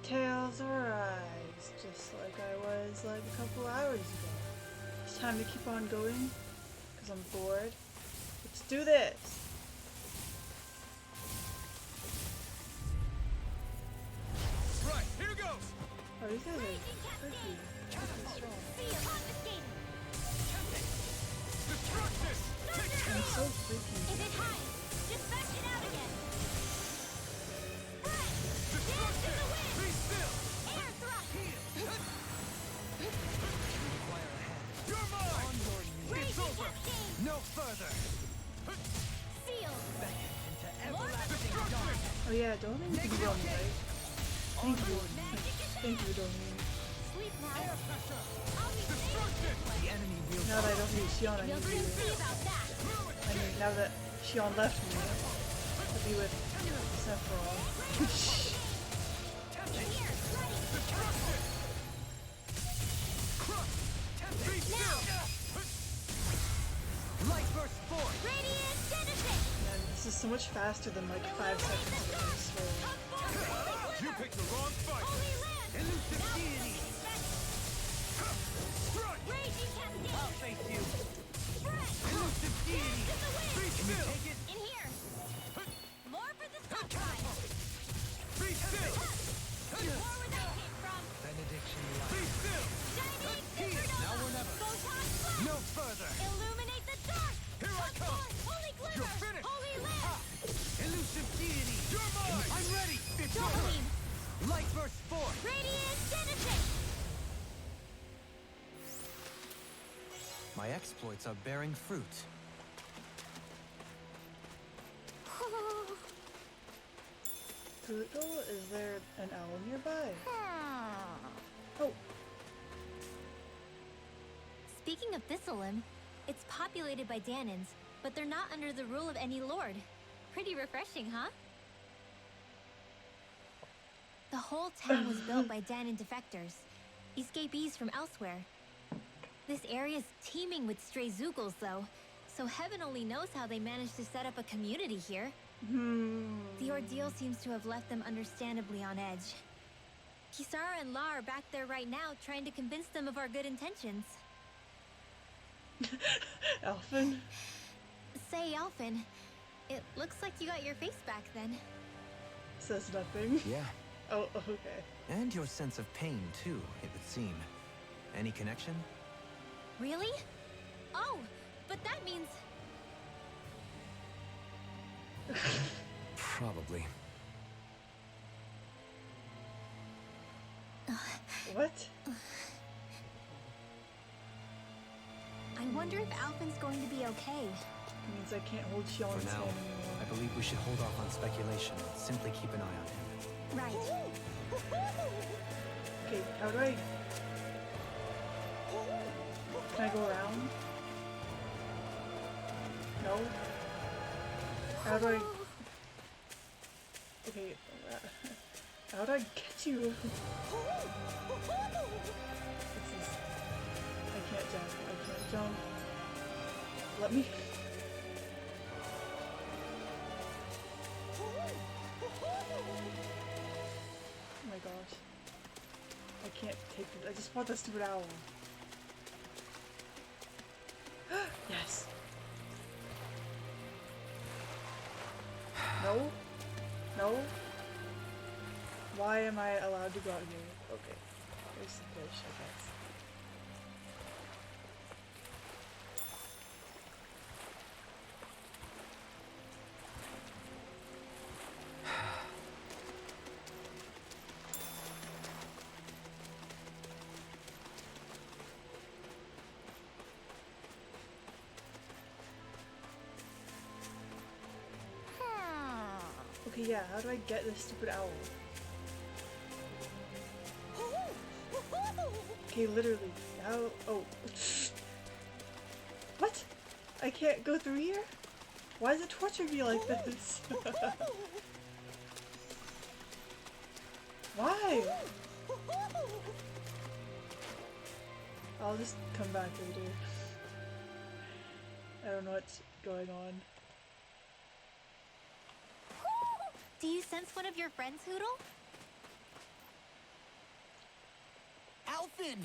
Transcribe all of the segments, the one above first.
Tails or eyes, just like I was like a couple hours ago. It's time to keep on going, because I'm bored. Let's do this! Right, here goes! Oh, these guys are freaky. Freaky strong. Destruction! I'm so freaky. If it hides, just fetch it out again. Destruction! Be still! Air thrust. Require a hand. You're mine! On your knees. It's over! Cascade. No further! Sealed. Beckon into More everlasting of the dark! Oh yeah, don't mean to be on me, right? Thank you. Magic is Thank you, don't mean. Sleep now. Air pressure! I'll be Destruction! The enemy wields Now that I don't need Shionne, I You'll need soon you. see about that. I mean, now that Shionne left me, I'll be with Sephiroth. In here, ready. Destruction! Crush! Be still! Light burst forth! Radiant Genesis. Man, this is so much faster than like 5 seconds ago, I swear. Come forward. You picked the wrong fight! Holy land. Elusive Now deity! Strike! Raging Cascade. I'll face you! Spread. Elusive deity! Dance in the wind. Be still! Take it! In here. More for the sunshine. Be still! More where that came from. Benediction light! Be still! Shining Here, supernova. now or never! Photon blast. No further! Illuminate the dark. Here I come. forth. Holy glimmer. You're finished. Holy land. Elusive deity! You're mine! I'm ready! It's Dark over! beam. Light burst forth! Radiant Genesis. My exploits are bearing fruit. Poodle, is there an owl nearby? Oh, Speaking of Thistlelim, it's populated by Danons, but they're not under the rule of any lord. Pretty refreshing, huh? The whole town was built by Danon defectors, escapees from elsewhere. This area's teeming with stray Zoogles, though, so heaven only knows how they managed to set up a community here. The ordeal seems to have left them understandably on edge. Kisara and La are back there right now trying to convince them of our good intentions. Elfin? Say, Alphin, it looks like you got your face back then. Says nothing. Yeah. Oh, okay. And your sense of pain, too, it would seem. Any connection? Really? Oh, but that means... Probably. What? I wonder if Alphin's going to be okay. Means I can't hold Shionne's For now, hand anymore. I believe we should hold off on speculation and simply keep an eye on him. Right. Okay, how do I... Can I go around? No? How do I... Okay, how do I get you? This is... I can't jump. I can't jump. Let me... Oh my gosh. I can't take this. I just want the stupid owl. Yes! No? No? Why am I allowed to go out here? Okay. There's the fish, I guess. Okay, yeah, how do I get this stupid owl? Okay, literally. How? Oh. What? I can't go through here? Why is it torturing me like this? Why? I'll just come back later. I don't know what's going on. Do you sense one of your friends, Hoodle? Alphen!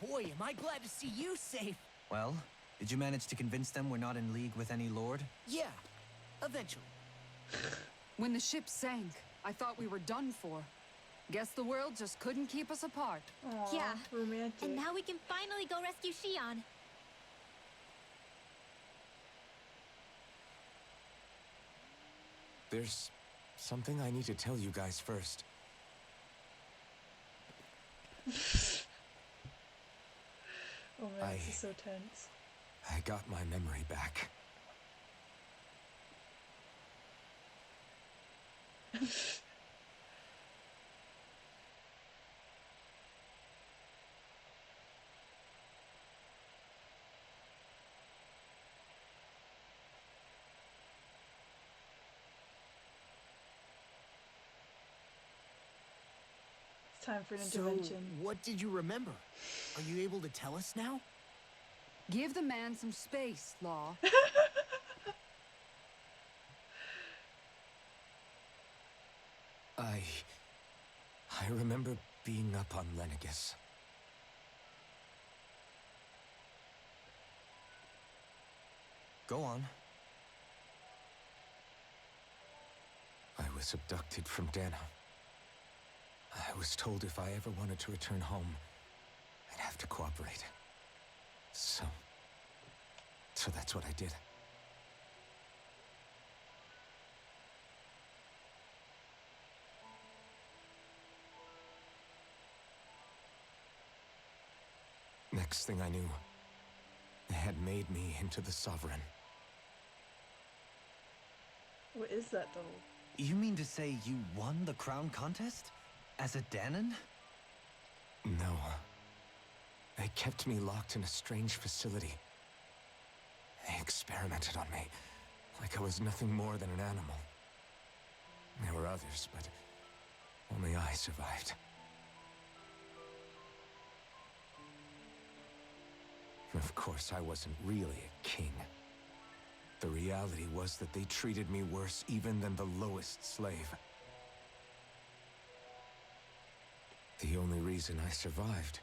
Boy, am I glad to see you safe. Well, did you manage to convince them we're not in league with any lord? Yeah, eventually. When the ship sank, I thought we were done for. Guess the world just couldn't keep us apart. Aw, Yeah, romantic. And now we can finally go rescue Shionne. There's something I need to tell you guys first. Oh man, this is so tense. I got my memory back. It's time for an So, intervention. what did you remember? Are you able to tell us now? Give the man some space, Law. I remember being up on Lenegus. Go on. I was abducted from Dana. I was told if I ever wanted to return home, I'd have to cooperate. So that's what I did. Next thing I knew, they had made me into the Sovereign. What is that though? You mean to say you won the crown contest? As a Danon? No. They kept me locked in a strange facility. They experimented on me, like I was nothing more than an animal. There were others, but only I survived. Of course, I wasn't really a king. The reality was that they treated me worse even than the lowest slave. The only reason I survived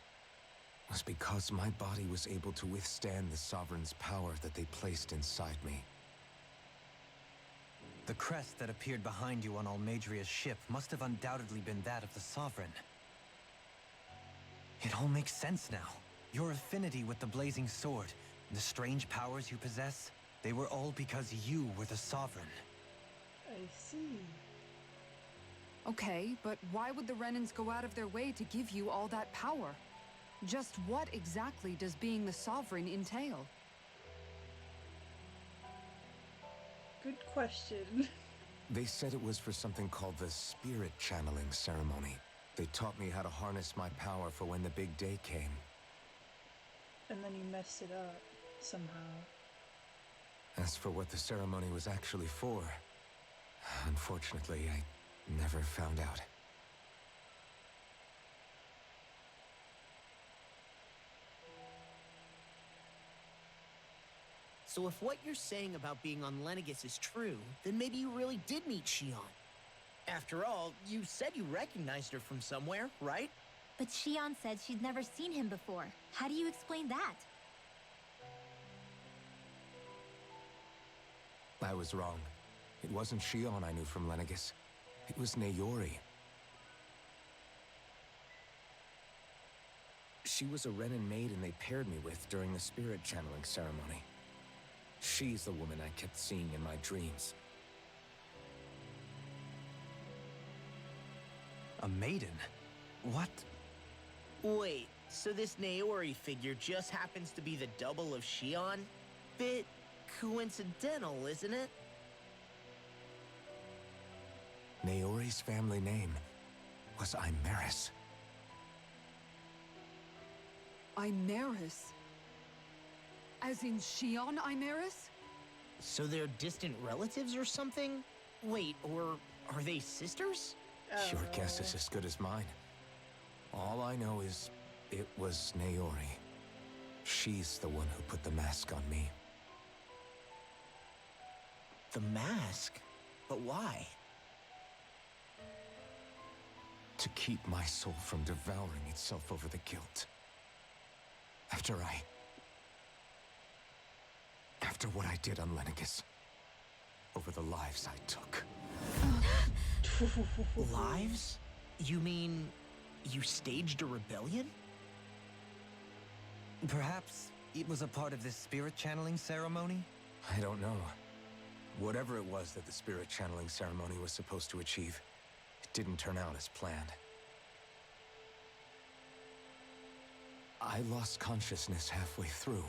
was because my body was able to withstand the Sovereign's power that they placed inside me. The crest that appeared behind you on Almadria's ship must have undoubtedly been that of the Sovereign. It all makes sense now. Your affinity with the Blazing Sword, the strange powers you possess, they were all because you were the Sovereign. I see. Okay, but why would the Renans go out of their way to give you all that power? Just what exactly does being the Sovereign entail? Good question. They said it was for something called the Spirit Channeling Ceremony. They taught me how to harness my power for when the big day came. And then you messed it up somehow. As for what the ceremony was actually for, unfortunately, I never found out. So if what you're saying about being on Lenegus is true, then maybe you really did meet Shionne. After all, you said you recognized her from somewhere, right? But Shionne said she'd never seen him before. How do you explain that? I was wrong. It wasn't Shionne I knew from Lenegus. It was Naori. She was a Renan maiden they paired me with during the spirit channeling ceremony. She's the woman I kept seeing in my dreams. A maiden? What? Wait, so this Naori figure just happens to be the double of Shionne? Bit coincidental, isn't it? Naori's family name was Imeris. Imeris? As in Shionne Imeris? So they're distant relatives or something? Wait, or are they sisters? Your guess is as good as mine. All I know is it was Naori. She's the one who put the mask on me. The mask? But why? to keep my soul from devouring itself over the guilt. After what I did on Lenegis. Over the lives I took. Lives? You mean you staged a rebellion? Perhaps it was a part of this spirit channeling ceremony? I don't know. Whatever it was that the spirit channeling ceremony was supposed to achieve, it didn't turn out as planned. I lost consciousness halfway through.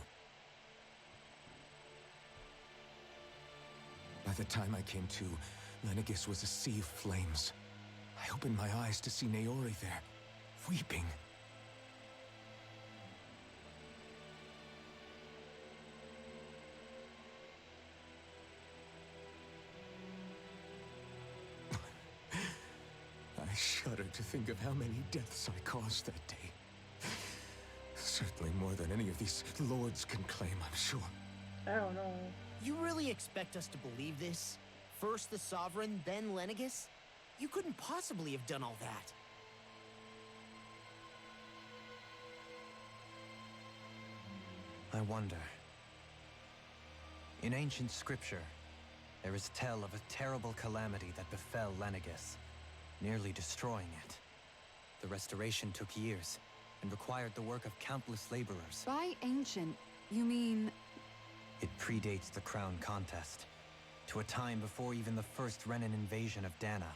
By the time I came to, Lenegis was a sea of flames. I opened my eyes to see Naori there, weeping. I shudder to think of how many deaths I caused that day. Certainly more than any of these lords can claim, I'm sure. I don't know. You really expect us to believe this? First the Sovereign, then Lenegis? You couldn't possibly have done all that. I wonder. In ancient scripture, there is tell of a terrible calamity that befell Lenegis, nearly destroying it. The restoration took years, and required the work of countless laborers. By ancient, you mean... It predates the crown contest, to a time before even the first Renin invasion of Dana.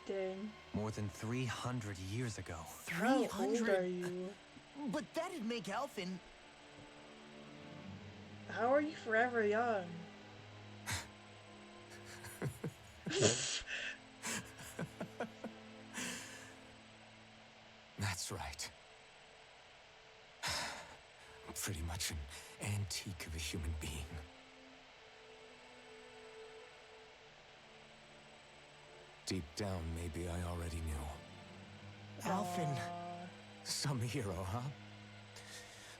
Dang. More than 300 years ago. How old are 300? you? But that'd make Alphen... How are you forever young? That's right. I'm pretty much an antique of a human being. Deep down, maybe I already knew. Alphen... Some hero, huh?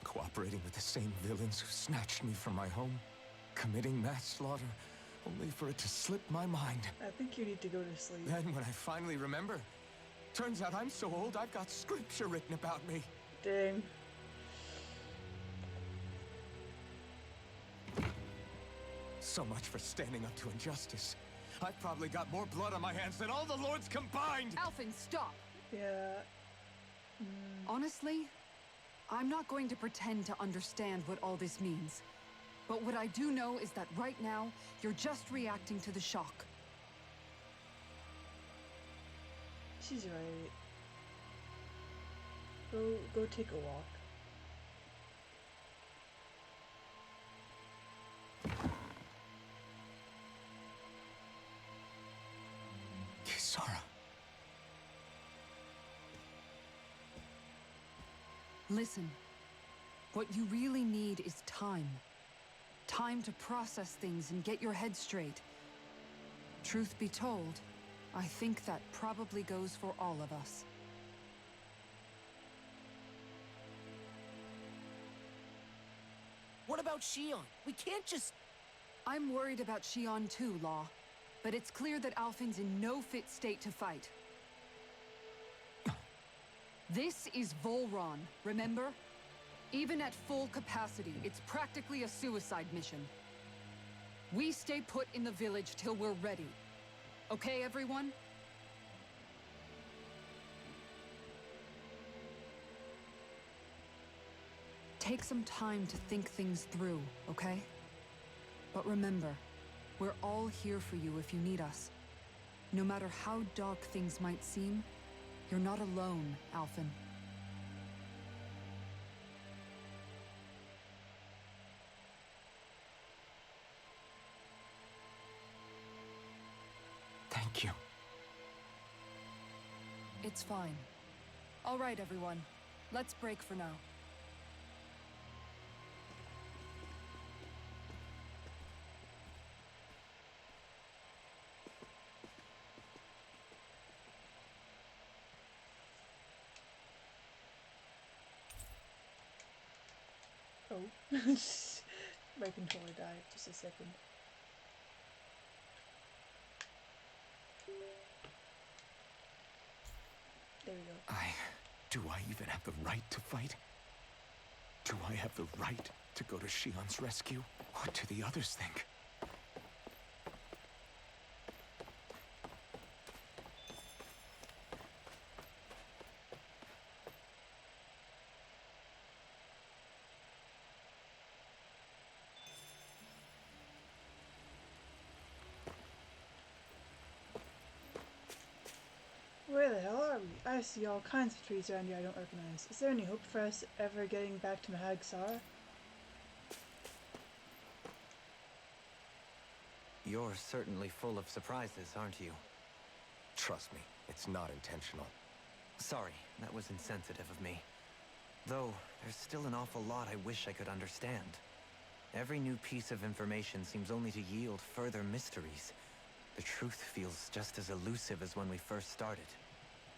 Cooperating with the same villains who snatched me from my home, committing mass slaughter, only for it to slip my mind. I think you need to go to sleep. Then when I finally remember, turns out I'm so old I've got scripture written about me. Dang. So much for standing up to injustice. I've probably got more blood on my hands than all the lords combined! Alphen, stop! Yeah. Honestly, I'm not going to pretend to understand what all this means. But what I do know is that right now, you're just reacting to the shock. She's right. Go take a walk. Kisara. Listen, what you really need is time. Time to process things and get your head straight. Truth be told, I think that probably goes for all of us. What about Shionne? We can't just... I'm worried about Shionne too, Law. But it's clear that Alphen's in no fit state to fight. This is Volron, remember? Even at full capacity, it's practically a suicide mission. We stay put in the village till we're ready. Okay, everyone? Take some time to think things through, okay? But remember, we're all here for you if you need us. No matter how dark things might seem, you're not alone, Alphen. Thank you. It's fine. All right, everyone. Let's break for now. Oh. My controller died. Just a second. There we go. Do I even have the right to fight? Do I have the right to go to Shionne's rescue? What do the others think? Where the hell are we? I see all kinds of trees around here I don't recognize. Is there any hope for us ever getting back to Mahag-Sar? You're certainly full of surprises, aren't you? Trust me, it's not intentional. Sorry, that was insensitive of me. Though, there's still an awful lot I wish I could understand. Every new piece of information seems only to yield further mysteries. The truth feels just as elusive as when we first started.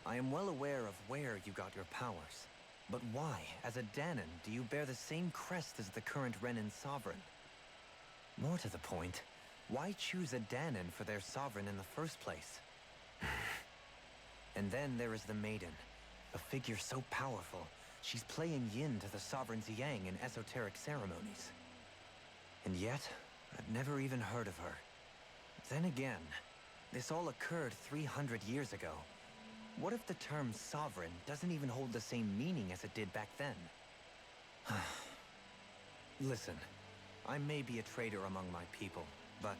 I am well aware of where you got your powers. But why, as a Danon, do you bear the same crest as the current Renan sovereign? More to the point, why choose a Danon for their sovereign in the first place? And then there is the Maiden, a figure so powerful, she's playing yin to the sovereign's yang in esoteric ceremonies. And yet, I've never even heard of her. Then again, this all occurred 300 years ago. What if the term sovereign doesn't even hold the same meaning as it did back then? Listen, I may be a traitor among my people, but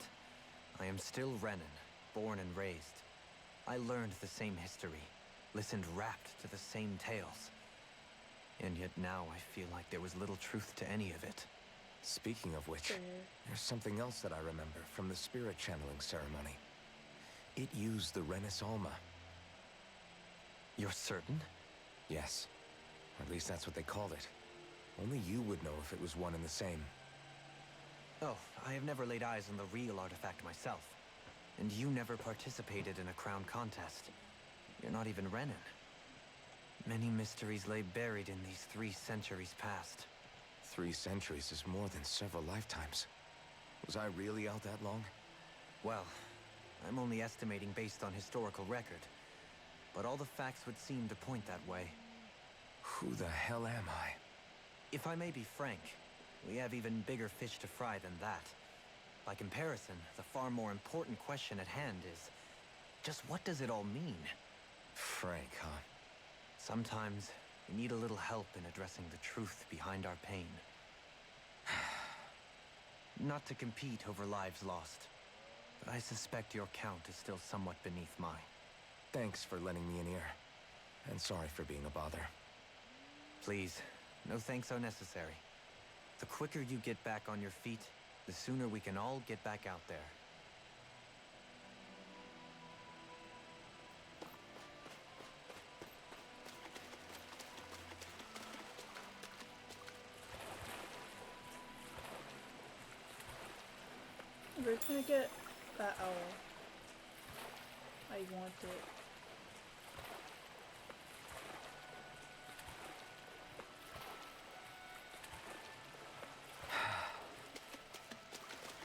I am still Renan, born and raised. I learned the same history, listened rapt to the same tales. And yet now I feel like there was little truth to any of it. Speaking of which, there's something else that I remember from the spirit channeling ceremony. It used the Renis Alma. You're certain? Yes. Or at least that's what they called it. Only you would know if it was one and the same. Oh, I have never laid eyes on the real artifact myself. And you never participated in a crown contest. You're not even Renan. Many mysteries lay buried in these 3 centuries past. 3 centuries is more than several lifetimes. Was I really out that long? Well, I'm only estimating based on historical record. But all the facts would seem to point that way. Who the hell am I? If I may be frank, we have even bigger fish to fry than that. By comparison, the far more important question at hand is, just what does it all mean? Frank, huh? Sometimes, we need a little help in addressing the truth behind our pain. Not to compete over lives lost, but I suspect your count is still somewhat beneath mine. Thanks for lending me an ear. And sorry for being a bother. Please, no thanks are necessary. The quicker you get back on your feet, the sooner we can all get back out there. Where can I get that owl? I want it.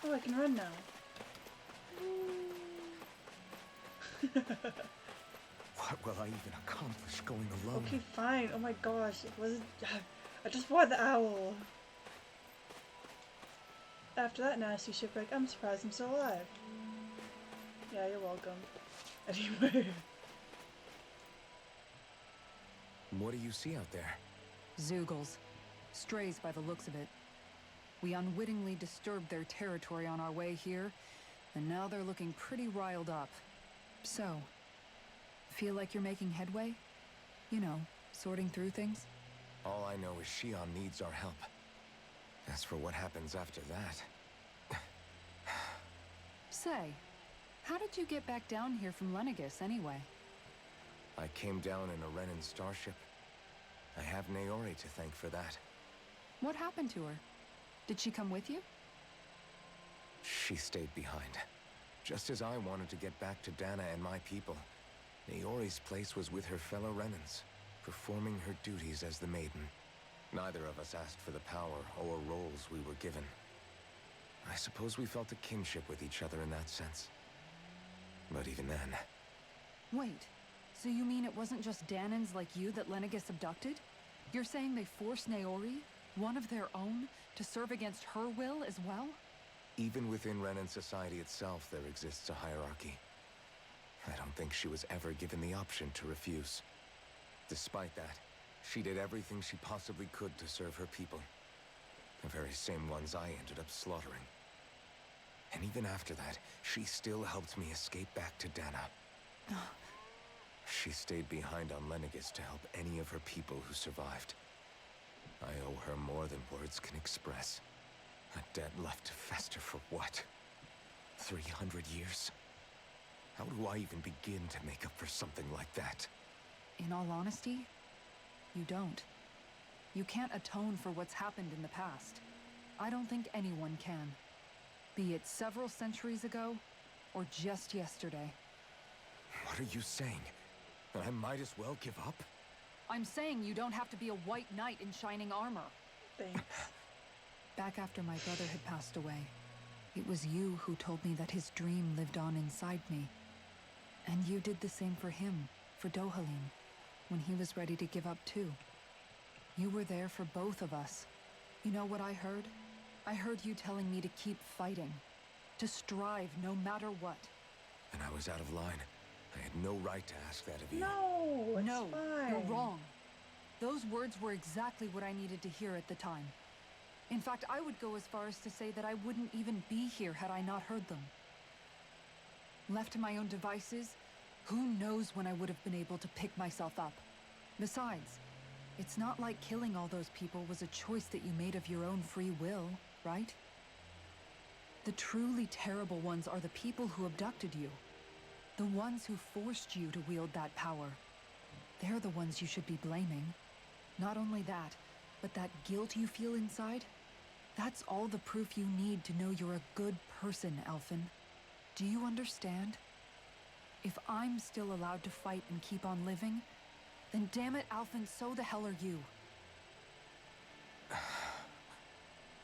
Oh, I can run now. What will I even accomplish going alone? Okay, fine. Oh my gosh, it wasn't. I just want the owl. After that nasty shipwreck, I'm surprised I'm still alive. Yeah, you're welcome. Anyway. What do you see out there? Zeugles. Strays by the looks of it. We unwittingly disturbed their territory on our way here, and now they're looking pretty riled up. So, feel like you're making headway? You know, sorting through things? All I know is Shionne needs our help. As for what happens after that... Say, how did you get back down here from Lenegis, anyway? I came down in a Renan starship. I have Naori to thank for that. What happened to her? Did she come with you? She stayed behind. Just as I wanted to get back to Dana and my people, Naori's place was with her fellow Renans, performing her duties as the Maiden. Neither of us asked for the power or roles we were given. I suppose we felt a kinship with each other in that sense. But even then... Wait, So you mean it wasn't just Danans like you that Lenegis abducted? You're saying they forced Naori, one of their own, to serve against her will as well? Even within Renan society itself, there exists a hierarchy. I don't think she was ever given the option to refuse. Despite that, she did everything she possibly could to serve her people. The very same ones I ended up slaughtering. And even after that, she still helped me escape back to Dana. She stayed behind on Lenegis to help any of her people who survived. I owe her more than words can express. A debt left to fester for what? 300 years? How do I even begin to make up for something like that? In all honesty, you don't. You can't atone for what's happened in the past. I don't think anyone can. Be it several centuries ago, or just yesterday. What are you saying? That I might as well give up? I'm saying you don't have to be a white knight in shining armor. Thanks. Back after my brother had passed away, it was you who told me that his dream lived on inside me. And you did the same for him, for Dohalim, when he was ready to give up too. You were there for both of us. You know what I heard? I heard you telling me to keep fighting, to strive no matter what. And I was out of line. I had no right to ask that of you. No, it's No, fine. you're wrong. Those words were exactly what I needed to hear at the time. In fact, I would go as far as to say that I wouldn't even be here had I not heard them. Left to my own devices, who knows when I would have been able to pick myself up. Besides, it's not like killing all those people was a choice that you made of your own free will, right? The truly terrible ones are the people who abducted you. The ones who forced you to wield that power. They're the ones you should be blaming. Not only that, but that guilt you feel inside, that's all the proof you need to know you're a good person, Elfin. Do you understand? If I'm still allowed to fight and keep on living, then damn it, Alphen, so the hell are you.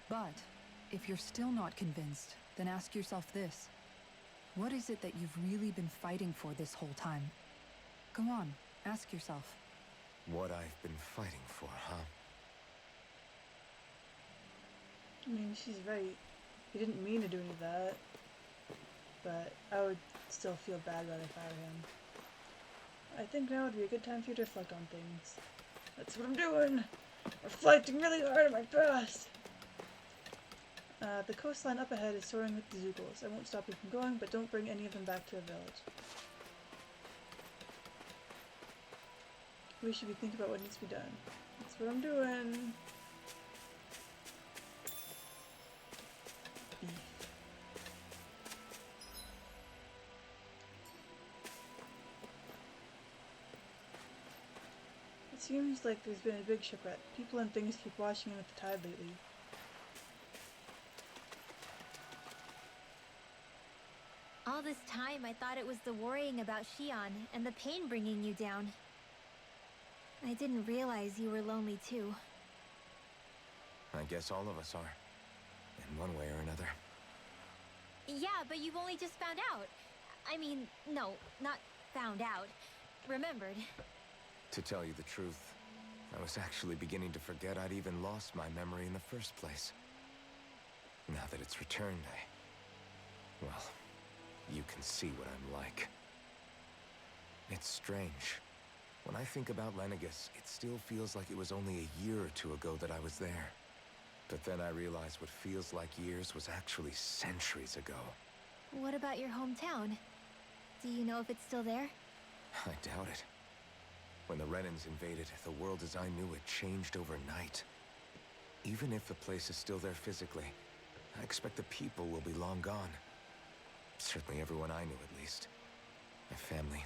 But, if you're still not convinced, then ask yourself this. What is it that you've really been fighting for this whole time? Go on, ask yourself. What I've been fighting for, huh? I mean, she's right. He didn't mean to do any of that. But I would still feel bad about it if I were him. I think now would be a good time for you to reflect on things. That's what I'm doing! Reflecting really hard on my past! The coastline up ahead is soaring with the Zoogles. I won't stop you from going, but don't bring any of them back to the village. We should be thinking about what needs to be done. That's what I'm doing. Beef. It seems like there's been a big shipwreck. People and things keep washing in with the tide lately. All this time, I thought it was the worrying about Shionne and the pain bringing you down. I didn't realize you were lonely too. I guess all of us are. In one way or another. Yeah, but you've only just found out. I mean, no, not found out. Remembered. To tell you the truth, I was actually beginning to forget I'd even lost my memory in the first place. Now that it's returned, well, you can see what I'm like. It's strange. When I think about Lenegis, it still feels like it was only a year or two ago that I was there. But then I realized what feels like years was actually centuries ago. What about your hometown? Do you know if it's still there? I doubt it. When the Renans invaded, the world as I knew it changed overnight. Even if the place is still there physically, I expect the people will be long gone. Certainly everyone I knew, at least. My family,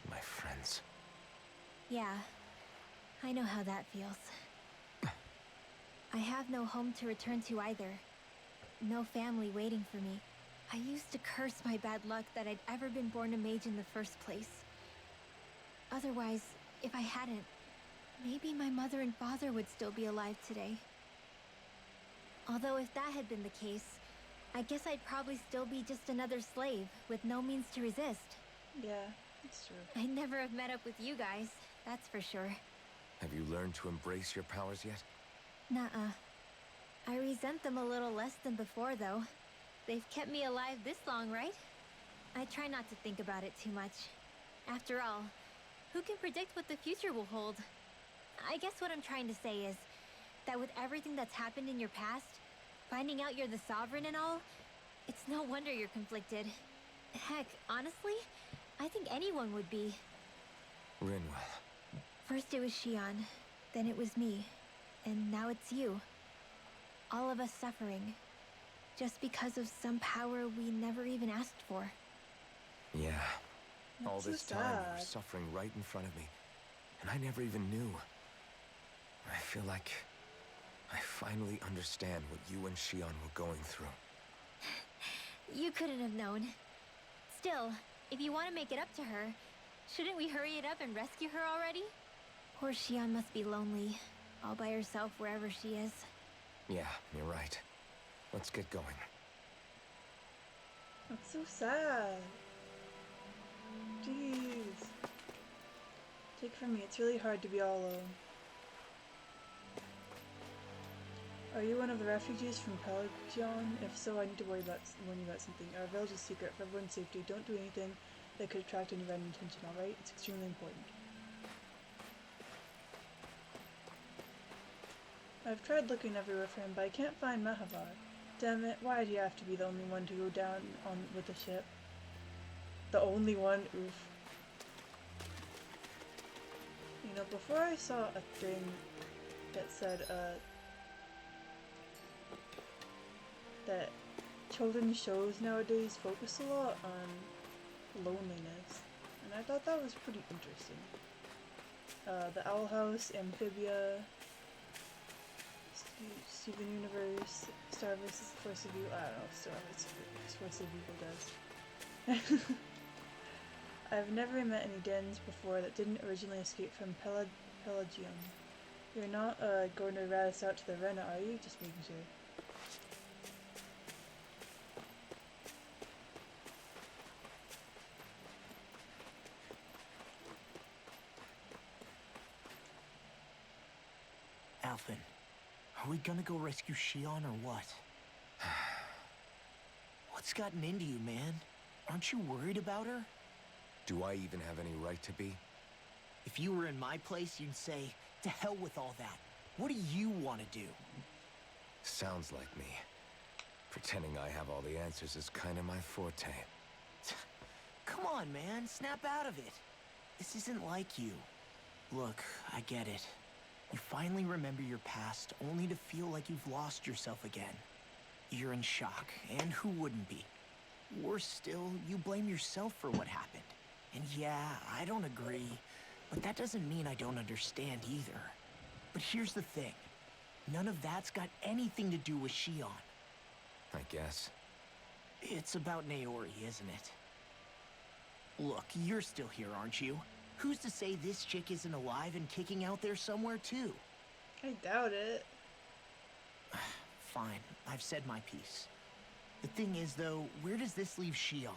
my friends. Yeah, I know how that feels. I have no home to return to either. No family waiting for me. I used to curse my bad luck that I'd ever been born a mage in the first place. Otherwise, if I hadn't, maybe my mother and father would still be alive today. Although if that had been the case, I guess I'd probably still be just another slave with no means to resist. Yeah, That's true. I'd never have met up with you guys, that's for sure. Have you learned to embrace your powers yet? Nuh-uh. I resent them a little less than before, though. They've kept me alive this long, right? I try not to think about it too much. After all, who can predict what the future will hold? I guess what I'm trying to say is that with everything that's happened in your past, finding out you're the Sovereign and all, it's no wonder you're conflicted. Heck, honestly, I think anyone would be. Rinwell. First it was Shionne, then it was me, and now it's you. All of us suffering, just because of some power we never even asked for. Yeah. That's All so this time you were sad. suffering right in front of me, and I never even knew. I feel like I finally understand what you and Shionne were going through. You couldn't have known. Still, if you want to make it up to her, shouldn't we hurry it up and rescue her already? Poor Shionne must be lonely, all by herself wherever she is. Yeah, you're right. Let's get going. That's so sad. Jeez. Take it from me, it's really hard to be all alone. Are you one of the refugees from Pelagion? If so, I need to warn you about something. Our village is secret. For everyone's safety, don't do anything that could attract any random attention, alright? It's extremely important. I've tried looking everywhere for him, but I can't find Mahavar. Damn it, why did he have to be the only one to go down on with the ship? The only one? Oof. You know, before I saw a thing that said, that children's shows nowadays focus a lot on loneliness, and I thought that was pretty interesting. The Owl House, Amphibia, Steven Universe, Star vs. Force of Evil. I don't know if Star vs. Force of Evil does. I've never met any Dens before that didn't originally escape from Pelagium. You're not going to rat us out to the arena, are you? Just making sure. Alphen, are we gonna go rescue Shionne or what? What's gotten into you, man? Aren't you worried about her? Do I even have any right to be? If you were in my place, you'd say, to hell with all that. What do you want to do? Sounds like me. Pretending I have all the answers is kind of my forte. Come on, man, snap out of it. This isn't like you. Look, I get it. You finally remember your past, only to feel like you've lost yourself again. You're in shock, and who wouldn't be? Worse still, you blame yourself for what happened. And yeah, I don't agree, but that doesn't mean I don't understand either. But here's the thing. None of that's got anything to do with Shionne. I guess. It's about Naori, isn't it? Look, you're still here, aren't you? Who's to say this chick isn't alive and kicking out there somewhere, too? I doubt it. Fine, I've said my piece. The thing is, though, where does this leave Shionne?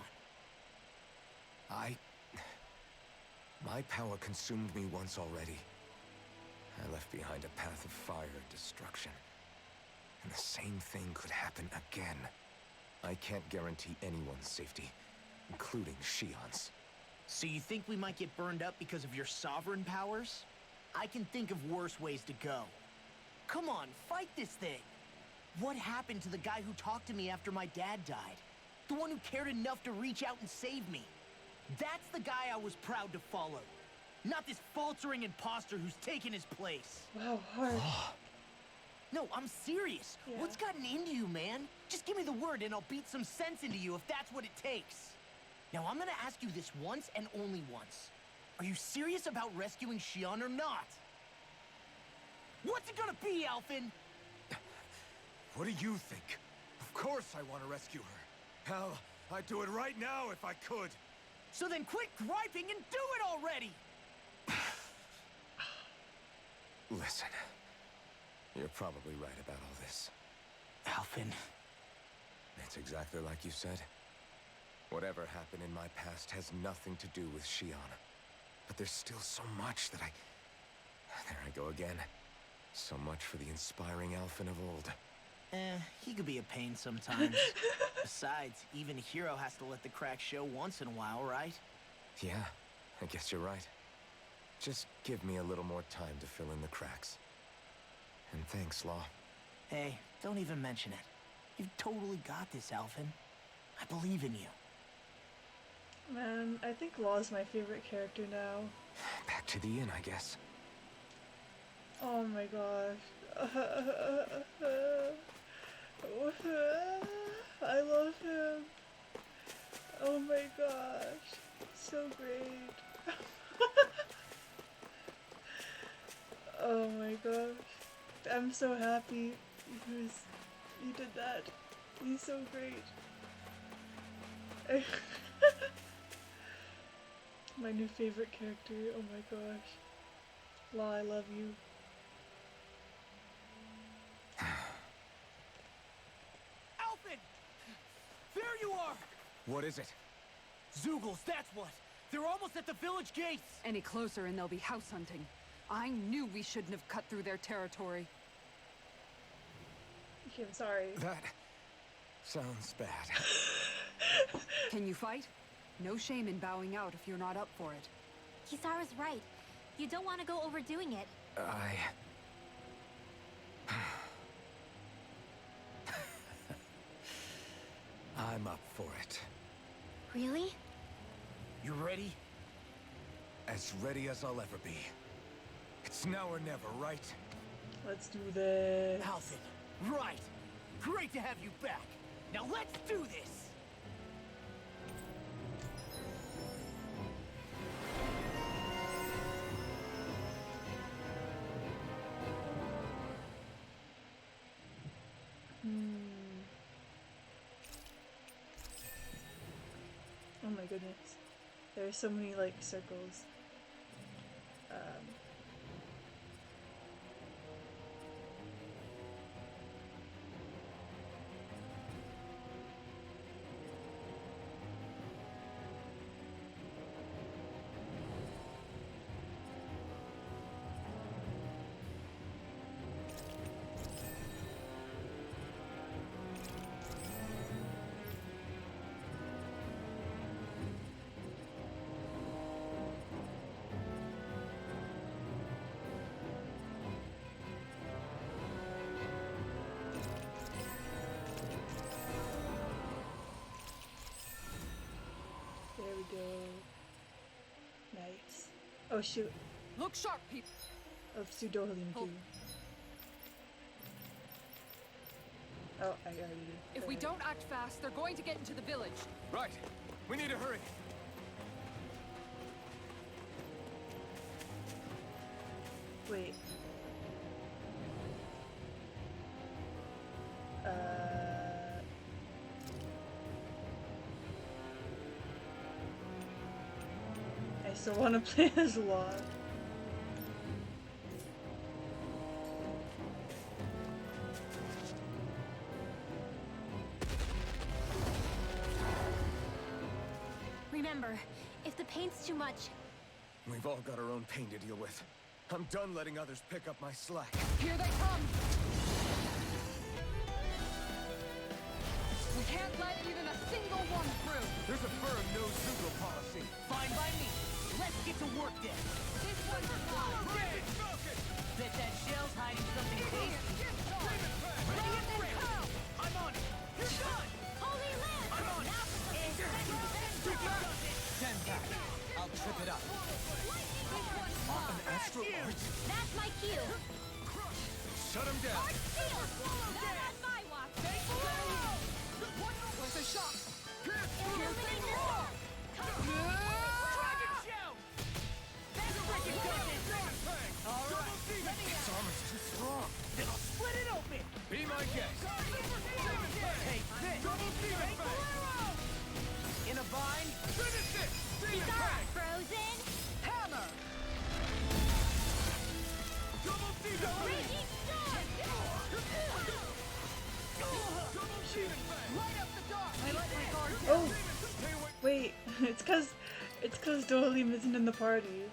My power consumed me once already. I left behind a path of fire and destruction. And the same thing could happen again. I can't guarantee anyone's safety, including Shionne's. So you think we might get burned up because of your sovereign powers? I can think of worse ways to go. Come on, fight this thing! What happened to the guy who talked to me after my dad died? The one who cared enough to reach out and save me? That's the guy I was proud to follow. Not this faltering imposter who's taken his place. Wow, harsh. No, I'm serious. Yeah. What's gotten into you, man? Just give me the word and I'll beat some sense into you if that's what it takes. Now, I'm gonna ask you this once and only once. Are you serious about rescuing Shionne or not? What's it gonna be, Alphen? What do you think? Of course I want to rescue her. Hell, I'd do it right now if I could. So then quit griping and do it already! Listen, you're probably right about all this. Alphen, It's exactly like you said. Whatever happened in my past has nothing to do with Shionne. But there's still so much that I... There I go again. So much for the inspiring Elfin of old. He could be a pain sometimes. Besides, even a hero has to let the cracks show once in a while, right? Yeah, I guess you're right. Just give me a little more time to fill in the cracks. And thanks, Law. Hey, don't even mention it. You've totally got this, Elfin. I believe in you. Man, I think Law's my favorite character now. Back to the inn, I guess. Oh my gosh. I love him. Oh my gosh. So great. Oh my gosh. I'm so happy he did that. He's so great. My new favorite character. Oh my gosh. Law, I love you. Elfin! There you are! What is it? Zoogles, that's what! They're almost at the village gates! Any closer and they'll be house hunting. I knew we shouldn't have cut through their territory. Okay, I'm sorry. That sounds bad. Can you fight? No shame in bowing out if you're not up for it. Kisara's right. You don't want to go overdoing it. I'm up for it. Really? You ready? As ready as I'll ever be. It's now or never, right? Let's do this. Elfin, right! Great to have you back! Now let's do this! Oh my goodness. There's so many like circles. There we go. Nice. Oh shoot. Look sharp, people. Of Pseudohelium too. Oh, I already do. If we don't act fast, they're going to get into the village. Right. We need to hurry. Wait. I still want to play as Law. Remember, if the paint's too much, We've all got our own pain to deal with. I'm done letting others pick up my slack. Here they come! We can't let even a single one through! There's a firm no-zoogle policy. Fine by me. Let's get to work then. This one's mine! Bet that shell's hiding something tasty. Ready and then go! I'm on it. You're done. Holy Land! I'm on it. Stand back. I'll trip it up. An astral art? That's my cue. Shut him down. Not on my watch. Where's the shot? Illuminate the storm. Dragon shout. That's freaking good. All right. Its armor's too strong. Then I'll split it open. Be my guest. Take this. In a bind. Finish it. Kisara, frozen. Hammer! Raging storm. Light up the dark! I let my guard down. Oh! Stay away it's cause Dolim isn't in the party.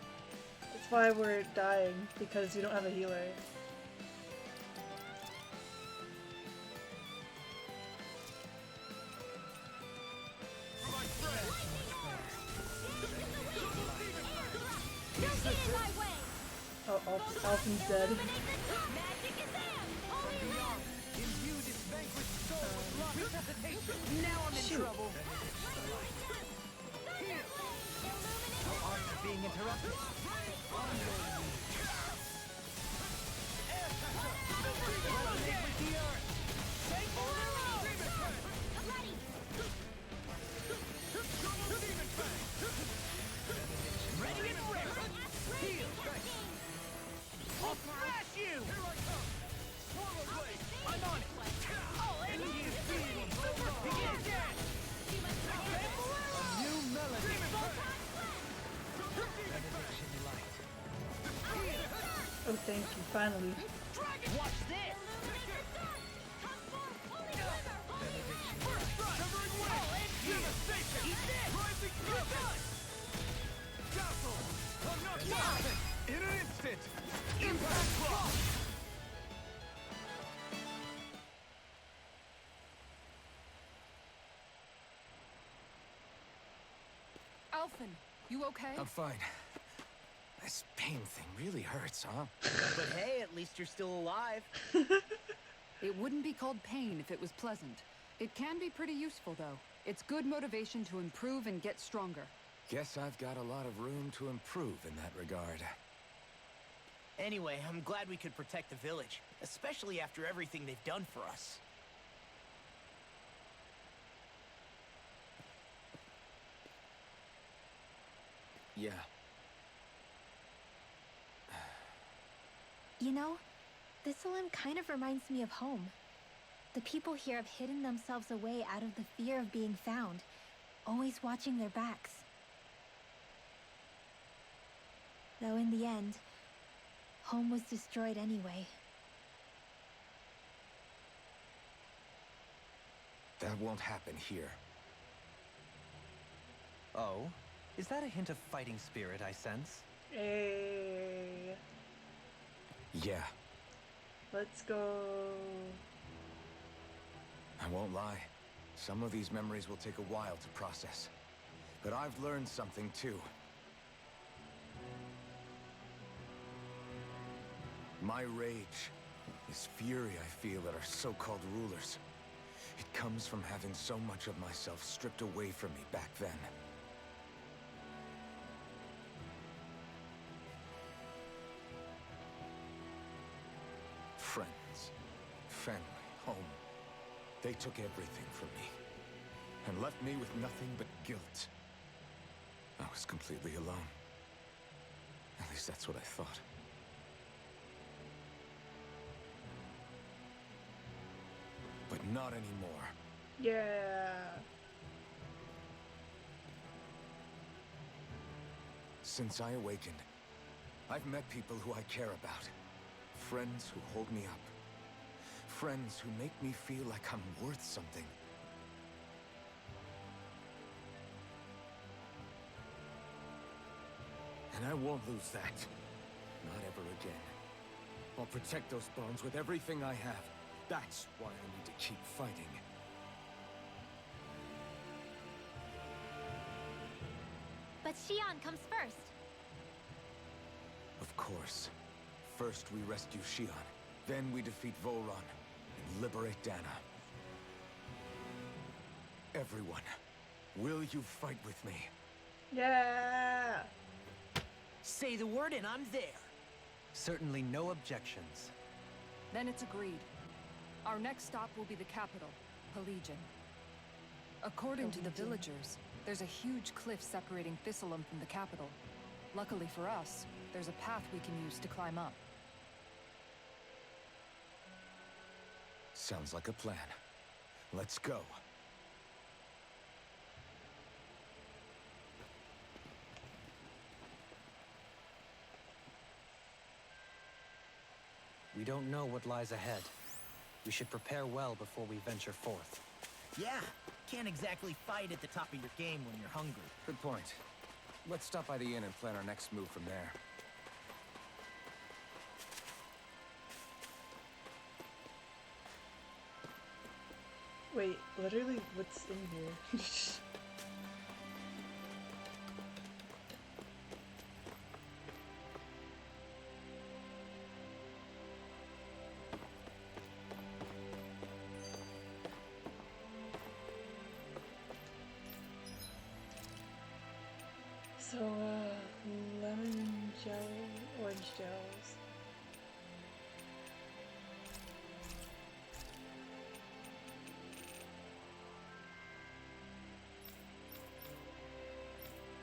That's why we're dying, because we don't have a healer. Oh, Alphen's dead. Now I'm in Shoot. trouble. Our arts are being interrupted. Resonate with the earth. Ready and ready. Heal. I'll smash you. Here I come. Swallow blade. I'm on it. Enemy is being begin again. A new melody. Benediction light. Oh, thank you, finally. Watch this. In an instant! Impact block! Alphen, you okay? I'm fine. This pain thing really hurts, huh? But hey, at least you're still alive. It wouldn't be called pain if it was pleasant. It can be pretty useful, though. It's good motivation to improve and get stronger. Guess I've got a lot of room to improve in that regard. Anyway, I'm glad we could protect the village, especially after everything they've done for us. Yeah. You know, Thistleum kind of reminds me of home. The people here have hidden themselves away out of the fear of being found, always watching their backs. Though in the end, home was destroyed anyway. That won't happen here. Oh? Is that a hint of fighting spirit I sense? Hey, Yeah. let's go. I won't lie. Some of these memories will take a while to process. But I've learned something too. My rage, this fury I feel at our so-called rulers, it comes from having so much of myself stripped away from me back then. Friends, family, home. They took everything from me and left me with nothing but guilt. I was completely alone. At least that's what I thought. But not anymore. Yeah. Since I awakened, I've met people who I care about. Friends who hold me up. Friends who make me feel like I'm worth something. And I won't lose that. Not ever again. I'll protect those bonds with everything I have. That's why I need to keep fighting. But Shionne comes first. Of course. First we rescue Shionne, then we defeat Volron and liberate Dana. Everyone, will you fight with me? Yeah. Say the word and I'm there. Certainly no objections. Then it's agreed. Our next stop will be the capital, Pelegion. According to the villagers, there's a huge cliff separating Thistleum from the capital. Luckily for us, there's a path we can use to climb up. Sounds like a plan. Let's go. We don't know what lies ahead. We should prepare well before we venture forth. Yeah, Can't exactly fight at the top of your game when you're hungry. Good point. Let's stop by the inn and plan our next move from there. Wait, literally, what's in here? So, lemon gel, orange gels.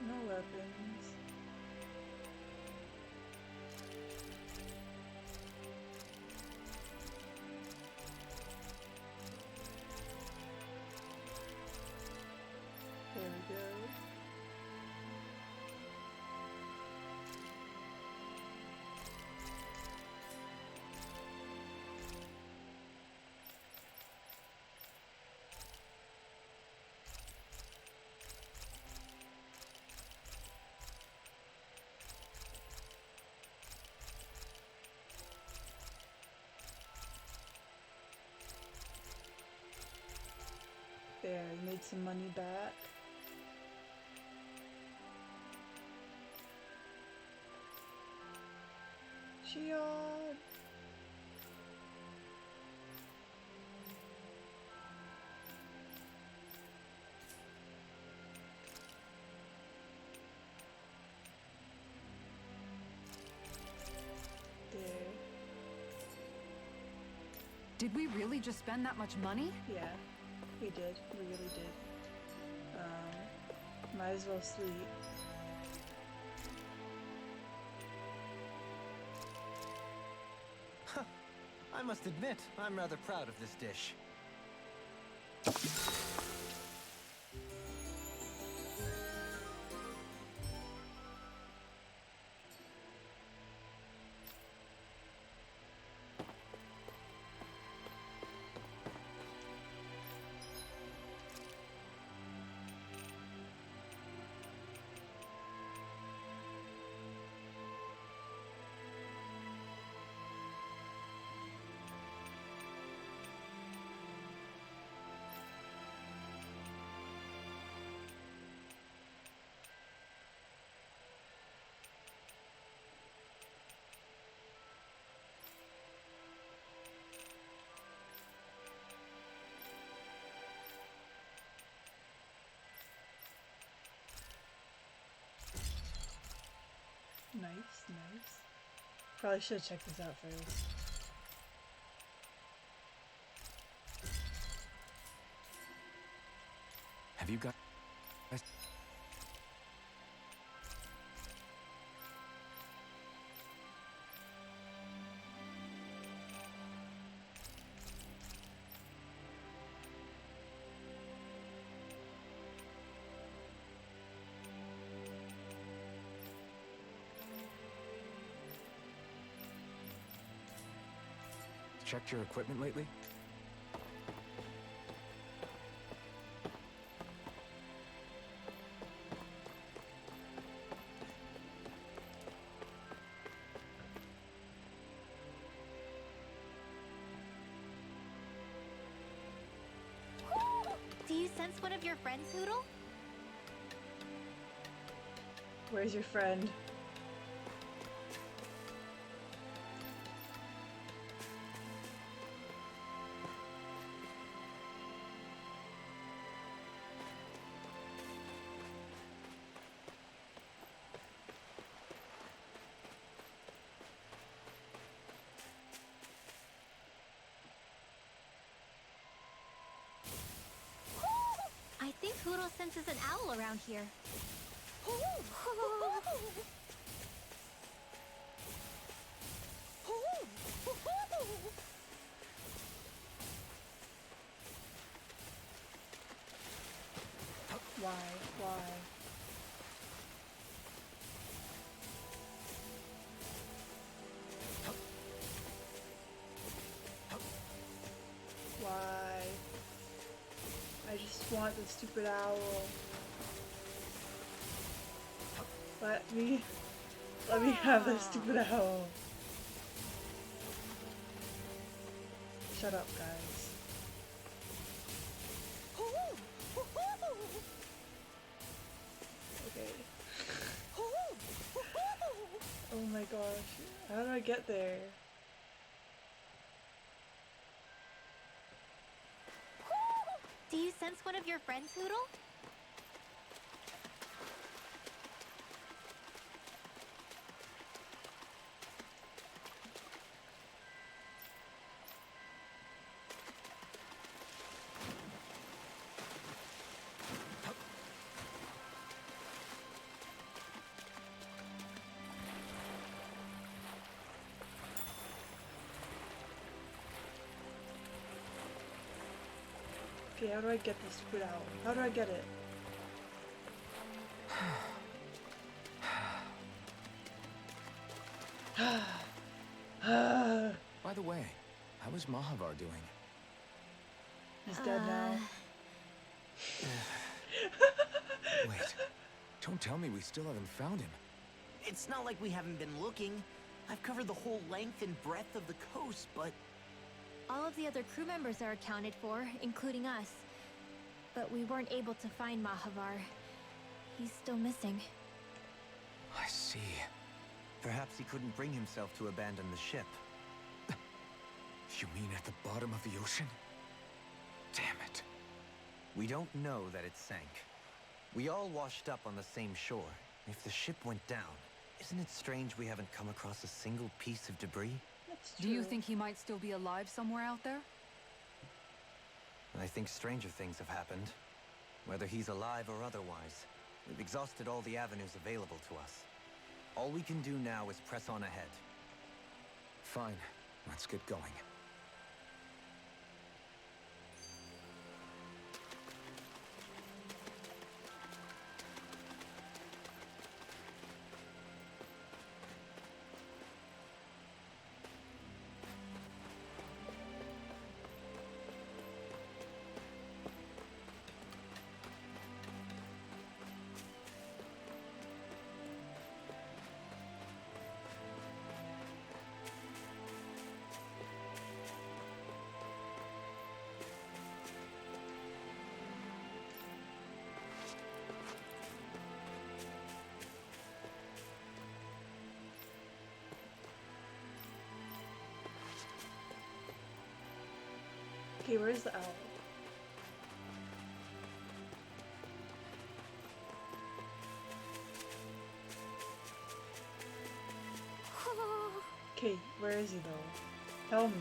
No weapons. There we go. There, you made some money back. Shionne! There. Did we really just spend that much money? Yeah, we did. We really did. Might as well sleep. I must admit, I'm rather proud of this dish. Nice, nice. Probably should have checked this out first. Have you got... checked your equipment lately? Do you sense one of your friends, Hoodle? Where's your friend? I think Hoodle senses an owl around here. Why? Why? Why? I just want the stupid owl. Let me have the stupid owl. Shut up, guys. Okay. Oh my gosh. How do I get there? Do you sense one of your friends, Noodle? Okay, how do I get this stupid owl? How do I get it? By the way, how is Mahavar doing? He's dead now. Wait, don't tell me we still haven't found him. It's not like we haven't been looking. I've covered the whole length and breadth of the coast, but All of the other crew members are accounted for, including us. But we weren't able to find Mahavar. He's still missing. I see. Perhaps he couldn't bring himself to abandon the ship. You mean at the bottom of the ocean? Damn it. We don't know that it sank. We all washed up on the same shore. If the ship went down, isn't it strange we haven't come across a single piece of debris? That's Do you true. think he might still be alive somewhere out there? I think stranger things have happened. Whether he's alive or otherwise, we've exhausted all the avenues available to us. All we can do now is press on ahead. Fine, let's get going. Okay, where's the owl? Okay, where is he though? Tell me.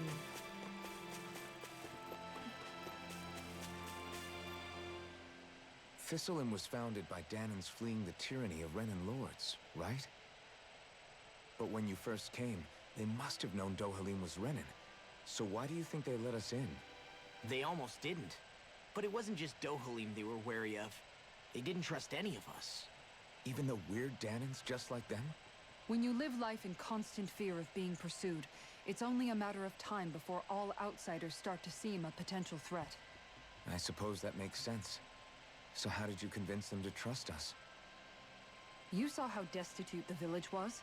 Thistlein was founded by Danan's fleeing the tyranny of Renan lords, right? But when you first came, they must have known Dohalim was Renan. So why do you think they let us in? they almost didn't. But it wasn't just Dohalim they were wary of. They didn't trust any of us. Even though we're Danans just like them? When you live life in constant fear of being pursued, it's only a matter of time before all outsiders start to seem a potential threat. I suppose that makes sense. So how did you convince them to trust us? You saw how destitute the village was?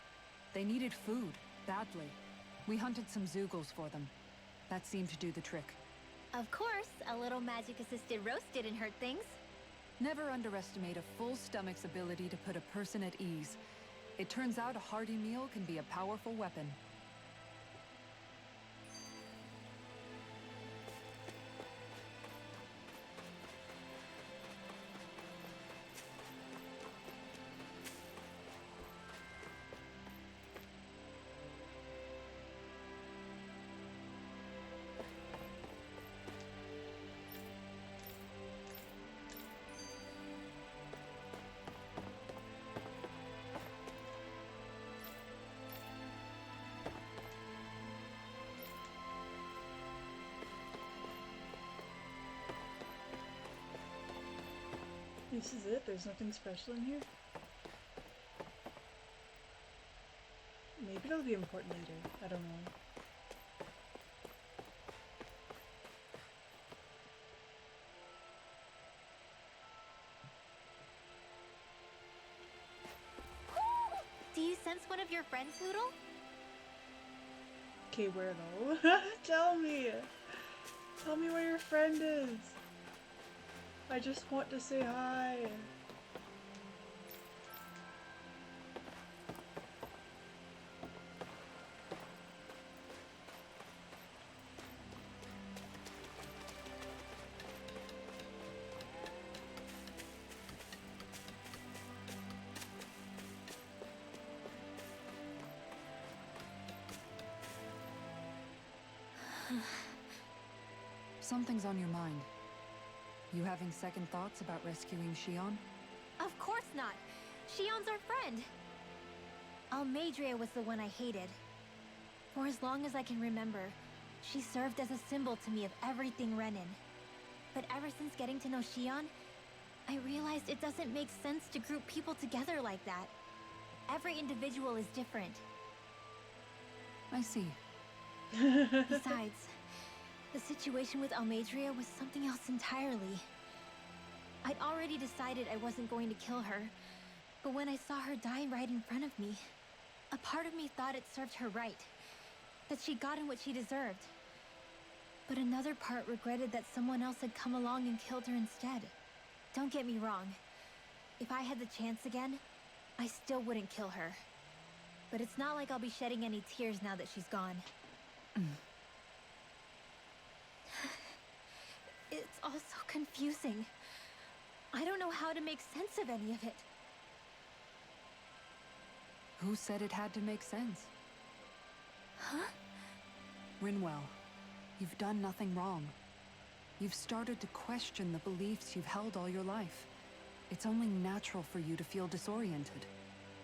They needed food, badly. We hunted some Zeugles for them. That seemed to do the trick. Of course, a little magic-assisted roast didn't hurt things. Never underestimate a full stomach's ability to put a person at ease. It turns out a hearty meal can be a powerful weapon. This is it? There's nothing special in here? Maybe it'll be important later. I don't know. of your friends, Hoodle? Okay, where though? Tell me! Tell me where your friend is! I just want to say hi! Something's on your mind. You having second thoughts about rescuing Shionne? Of course not. Shionne's our friend. Almeidrea was the one I hated. For as long as I can remember, she served as a symbol to me of everything Renin. But ever since getting to know Shionne, I realized it doesn't make sense to group people together like that. Every individual is different. I see. Besides, the situation with Almeidrea was something else entirely. I'd already decided I wasn't going to kill her, but when I saw her die right in front of me, a part of me thought it served her right, that she'd gotten what she deserved. But another part regretted that someone else had come along and killed her instead. Don't get me wrong. If I had the chance again, I still wouldn't kill her. But it's not like I'll be shedding any tears now that she's gone. It's all so confusing. I don't know how to make sense of any of it. Who said it had to make sense? Huh? Rinwell, you've done nothing wrong. You've started to question the beliefs you've held all your life. It's only natural for you to feel disoriented.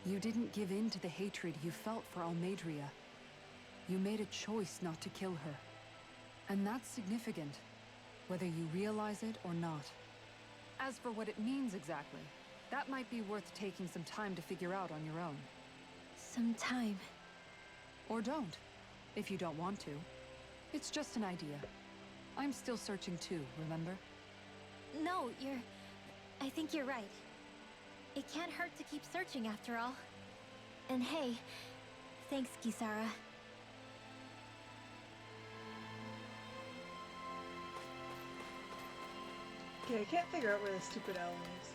You didn't give in to the hatred you felt for Almeidrea. You made a choice not to kill her. And that's significant, whether you realize it or not. As for what it means exactly, that might be worth taking some time to figure out on your own. Some time. Or don't, if you don't want to. It's just an idea. I'm still searching too, remember? No, I think you're right. It can't hurt to keep searching after all. And hey, thanks, Kisara. Okay, I can't figure out where the stupid owl is.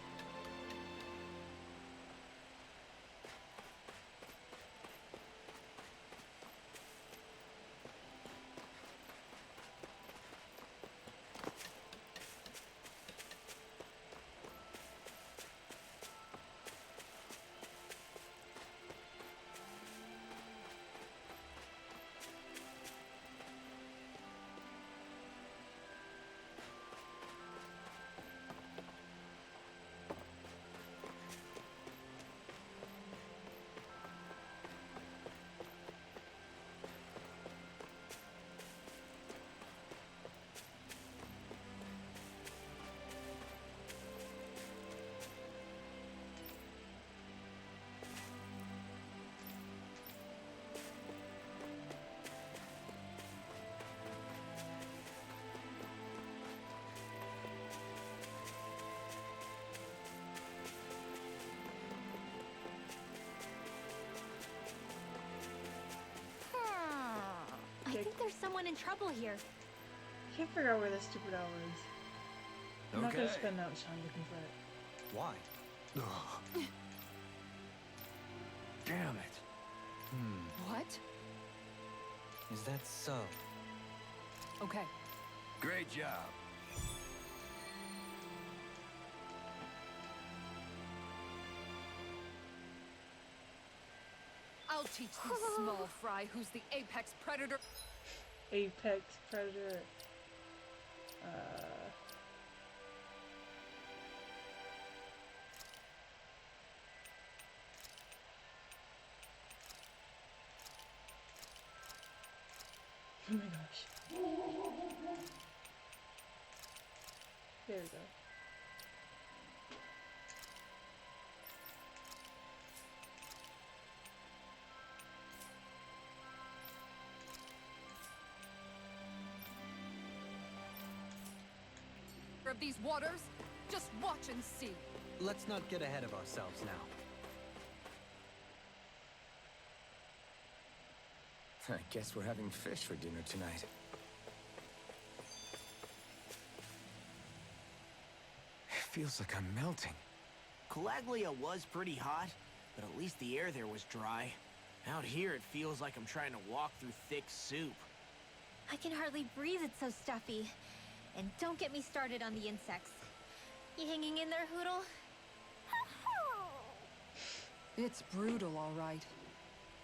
I think there's someone in trouble here. I can't figure out where the stupid owl is. I'm not gonna spend that much time looking for it. Why? Damn it. What? Is that so? Okay. Great job. I'll teach this small fry who's the apex predator. Apex Predator. Oh my gosh. There we go. Of these waters, just watch and see. Let's not get ahead of ourselves now. I guess we're having fish for dinner tonight. It feels like I'm melting. Calaglia was pretty hot, but at least the air there was dry. Out here, it feels like I'm trying to walk through thick soup. I can hardly breathe, it's so stuffy. And don't get me started on the insects. You hanging in there, Hoodle? It's brutal, all right.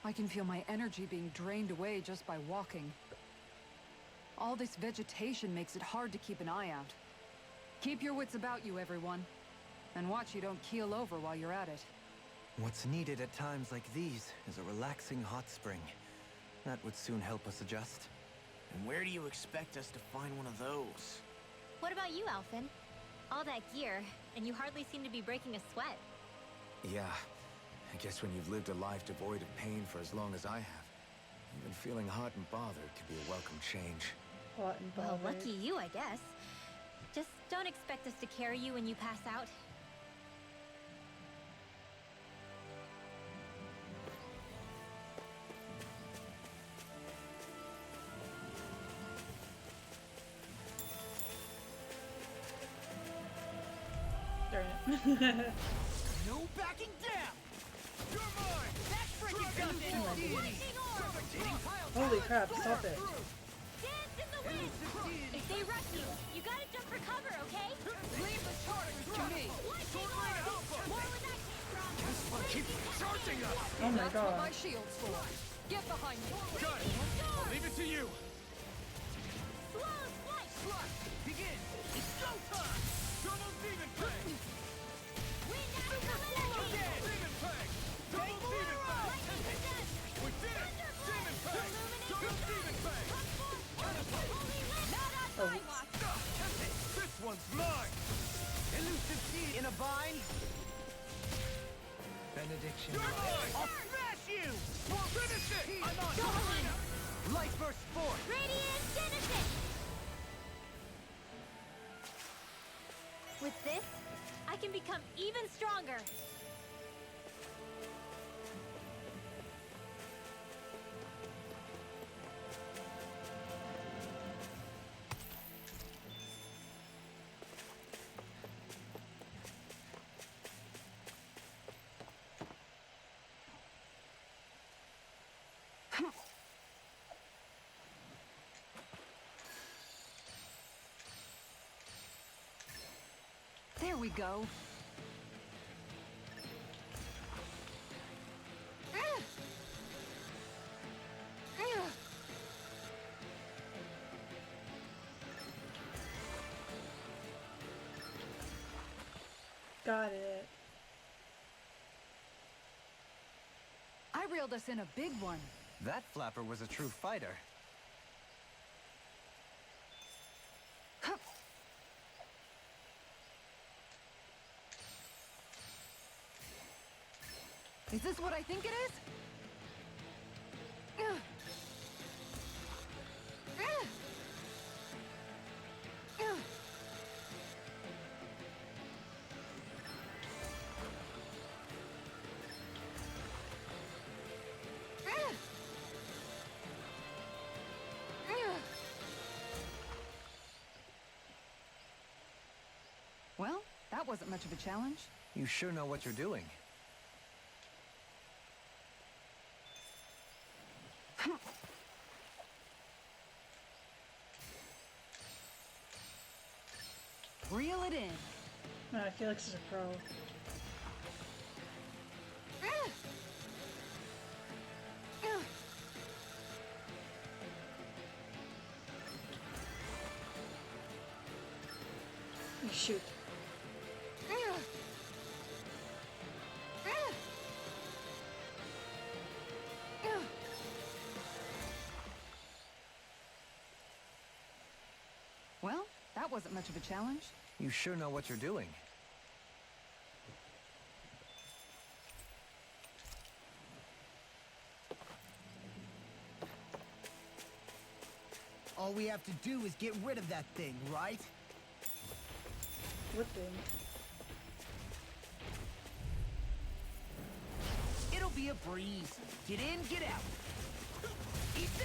I can feel my energy being drained away just by walking. All this vegetation makes it hard to keep an eye out. Keep your wits about you, everyone. And watch you don't keel over while you're at it. What's needed at times like these is a relaxing hot spring. That would soon help us adjust. And where do you expect us to find one of those? What about you, Alphen? All that gear, and you hardly seem to be breaking a sweat. Yeah, I guess when you've lived a life devoid of pain for as long as I have, even feeling hot and bothered could be a welcome change. Hot and Well, bothered. lucky you, I guess. Just don't expect us to carry you when you pass out. Darn it. No backing down! You're mine! That's freaking something! Holy crap, stop it. Dance in the wind! If they rush you, you gotta jump for cover, okay? Leave the chargers to me! Lightning arm! More where that came from! Keep charging us! Oh my That's what my god. shield's for. Get behind me! Got it! I'll leave it to you! Slow flight! Slot! Begin! It's showtime! Double demon fang! Wind after calamity! Demon fang! Double demon fang! Lightning possessed! We did it! Demon fang! Double demon fang! Holy wind! Not on Oh. my watch! This one's mine! Elusive seed in a bind! Benediction. You're mine! I'll smash you! We'll finish it! I'm on! Go on! Light burst forth! Radiant Genesis! With this, I can become even stronger. There we go. Got it. I reeled us in a big one. That flapper was a true fighter. Is this what I think it is? Well, that wasn't much of a challenge. You sure know what you're doing. Reel it in. Man, I feel like such a pro. You shoot. Well, that wasn't much of a challenge. You sure know what you're doing. All we have to do is get rid of that thing, right? What thing? It'll be a breeze. Get in, get out. It's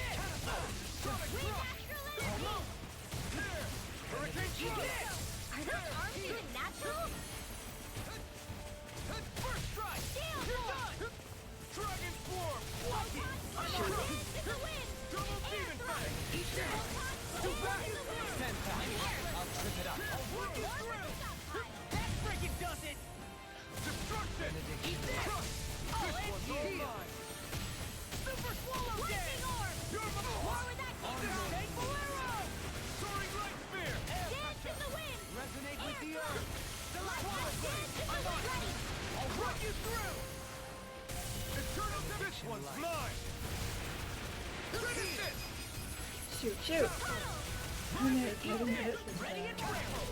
I'm on it! I'll run you through! This one's mine! Finish it! Shoot, shoot! Dang it, I didn't hit this Ready and time. trample!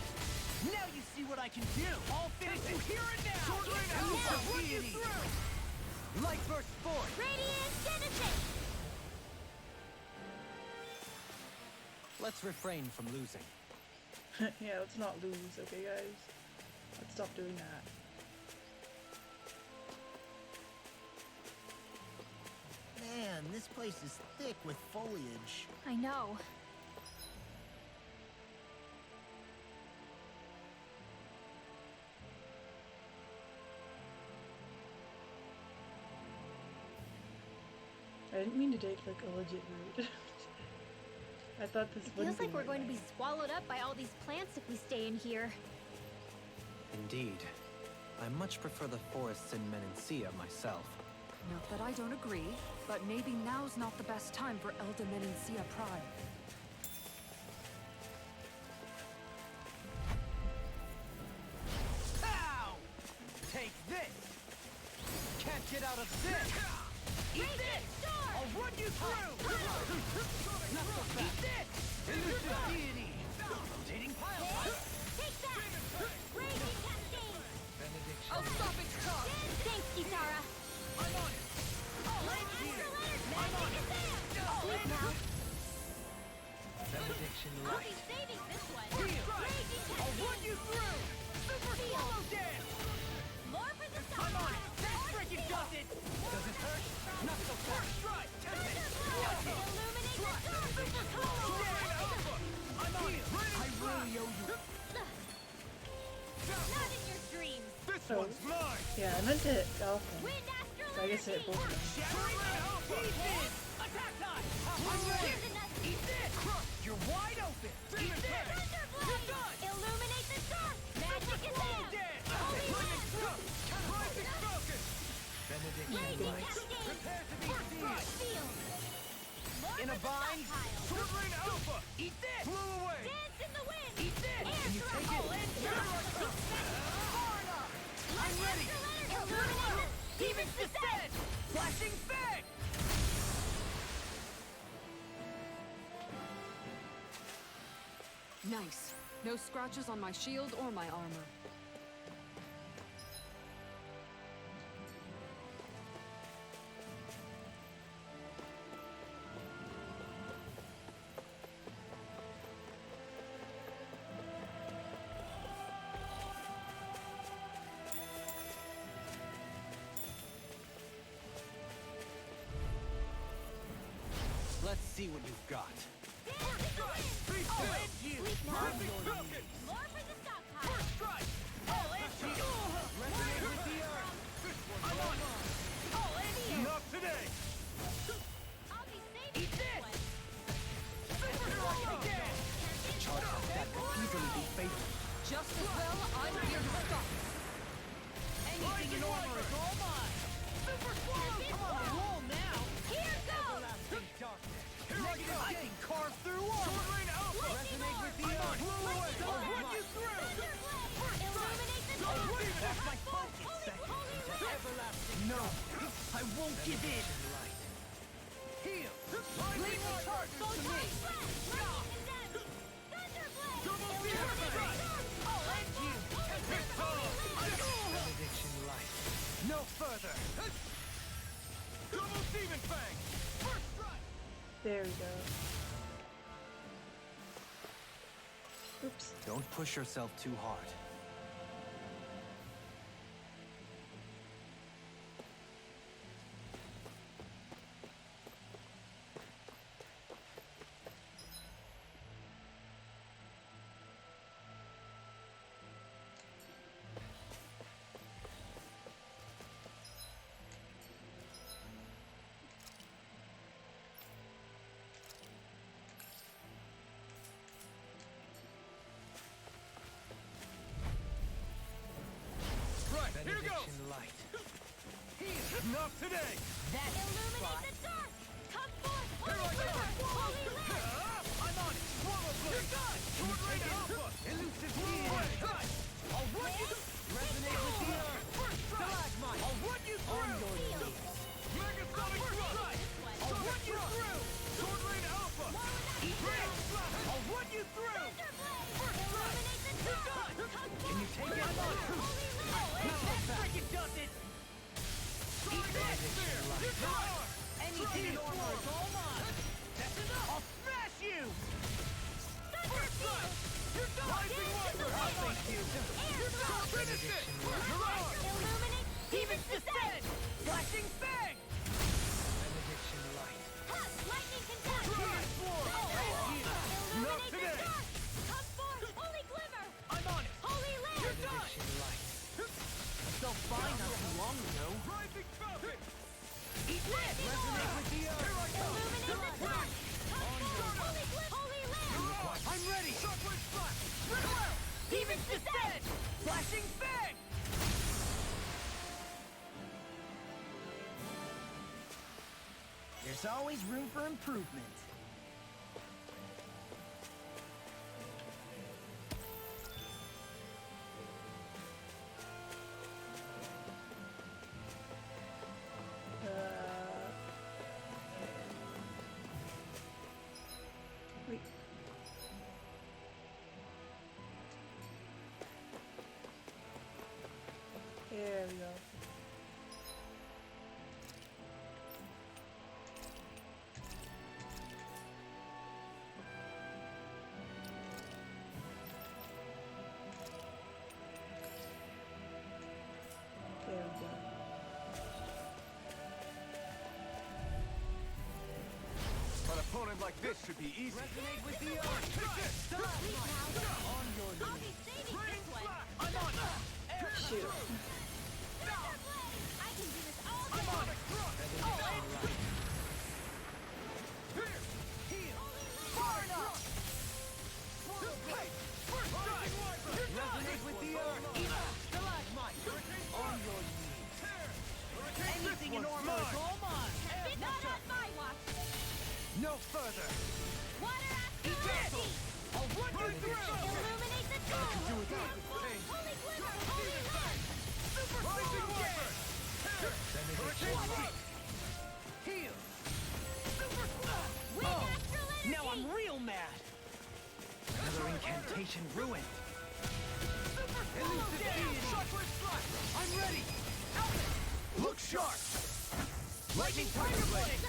Now you see what I can do! I'll finish it here and now! Sword Rain Alpha! I'll run you through! Light burst forth! Radiant Genesis! Let's refrain from losing. Yeah, let's not lose, okay guys? Let's stop doing that. Man, this place is thick with foliage. I know. I didn't mean to take like a legit route. I thought this It wouldn't feels like be we're my going to be way. swallowed up by all these plants if we stay in here. Indeed. I much prefer the forests in Menancia myself. Not that I don't agree, but maybe now's not the best time for Elder Menancia Prime. Pow! Take this! Can't get out of this! Eat this! I'll run you through! Not so fast! Eat this! Elusive deity! Rotating pile! Take that! Raging Cascade! Benediction! I'll stop its charge! Thanks, Kitara! I'm on it! Astral Energy! I'm on it! Sleep now! Benediction I'll light! be saving this one! Here! Raging I'll run Cascade! you through! Super swallow dance! More for the I'm on it! stockpile! That freaking does it! Does it hurt? Not so fast! First strike! Test it! Illuminate the dark! Super swallow dance! Alpha! I'm on it! I really owe you! Not in your dreams! This Oh. one's mine! Yeah, I meant to hit Dolphin. Wind Astral So I guess I hit Energy! both of them. Shattering Alpha! Eat this! Attack time! I'm ready! Here's another! Eat this! Crush! You're wide open! Eat this! Thunderblade! You're done! Illuminate the dark! Magic is Swallow there! dance! Holy Lightning One! struck! Rising Falcon! Benediction Raging light! Cascade! Prepare to be Force seized! field! More In a for the bind! stockpile! Sword Rain Alpha! Eat this! Flew away! Dance in the wind! Eat this! Air Can you thrust! take it? Oh, and Here I come! Far enough! I'm ready! Illuminate the Demons descend! Flashing Fang! Nice. No scratches on my shield or my armor. Let's see what you've got. Dance in the wind! I'll end you! Sleep now! Rising Falcon! More for the stockpile! First strike! I'll end you! Resonate with the earth! I'm on it! I'll end you! Not today! I'll be saving Eat this this! one! Super swallow dance! Charge like that could easily be fatal. Just as well, I'm here to stop. Anything in armor is all mine! Super swallow! I'm on a roll now! Here goes! Everlasting darkness! Negative gain carved through armor! Sword Rain Alpha! Resonate with the earth! Flew away! I'll run you through! Illuminate the Don't dark! leave it! That's my focus! Holy Red! Everlasting no! I won't give in! Heal! Leave the charges to me! Double fear strike! I'll end you! Benediction light! No further! Double demon fang! First strike! There we go. Oops. Don't push yourself too hard. Right, here goes! Benediction light. Not today! Illuminate the dark! Come forth, Here I Holy River! go! Holy Land! I'm on it! Swallow blade! You're done! Sword Rain Alpha! Elusive deity! I'll run you! Resonate Anything normal is all mine. That's enough. I'll smash you. First strike. You're done. Rising Wiper. I'll thank you. You're done. Finish it. You're on. Illuminate. Demon's Descent. Flashing Fang. Benediction Light. Lightning conduct. Transform. Illuminate Not the today. dark. Come forth. Holy glimmer. I'm on it. Holy lamp. You're done. Light. I felt fine not too long ago. Rising Falcon. Eat this. Resonate with the earth. Illuminate the dark. Come forth. Holy glimmer. Holy lamp. I'm ready. Shockwave Flash. Riddle. Demon's Descent. Flashing Fang. There's always room for improvement. Wait. There we go. There we go. An opponent like this should be easy. Resonate with the earth. Take this. On your I'll knees. be saving this one. I'm on it. Shoot. Thunderblade. I can do this all day. I'm on it. Far enough. Resonate with the earth. Stalagmite. On your knees. Anything enormous is all mine. Not on my watch. No further. Water Eat after this. I'll run you through. Illuminate the dark. do it that. Holy glimmer. Holy lamp. Super Rising Wiper. Hurricane. Heal. Super Wind astral energy. Now I'm real mad. Another incantation ruined. Super Shockwave Flash. I'm ready. Out. Look sharp. Lightning Tiger Blade.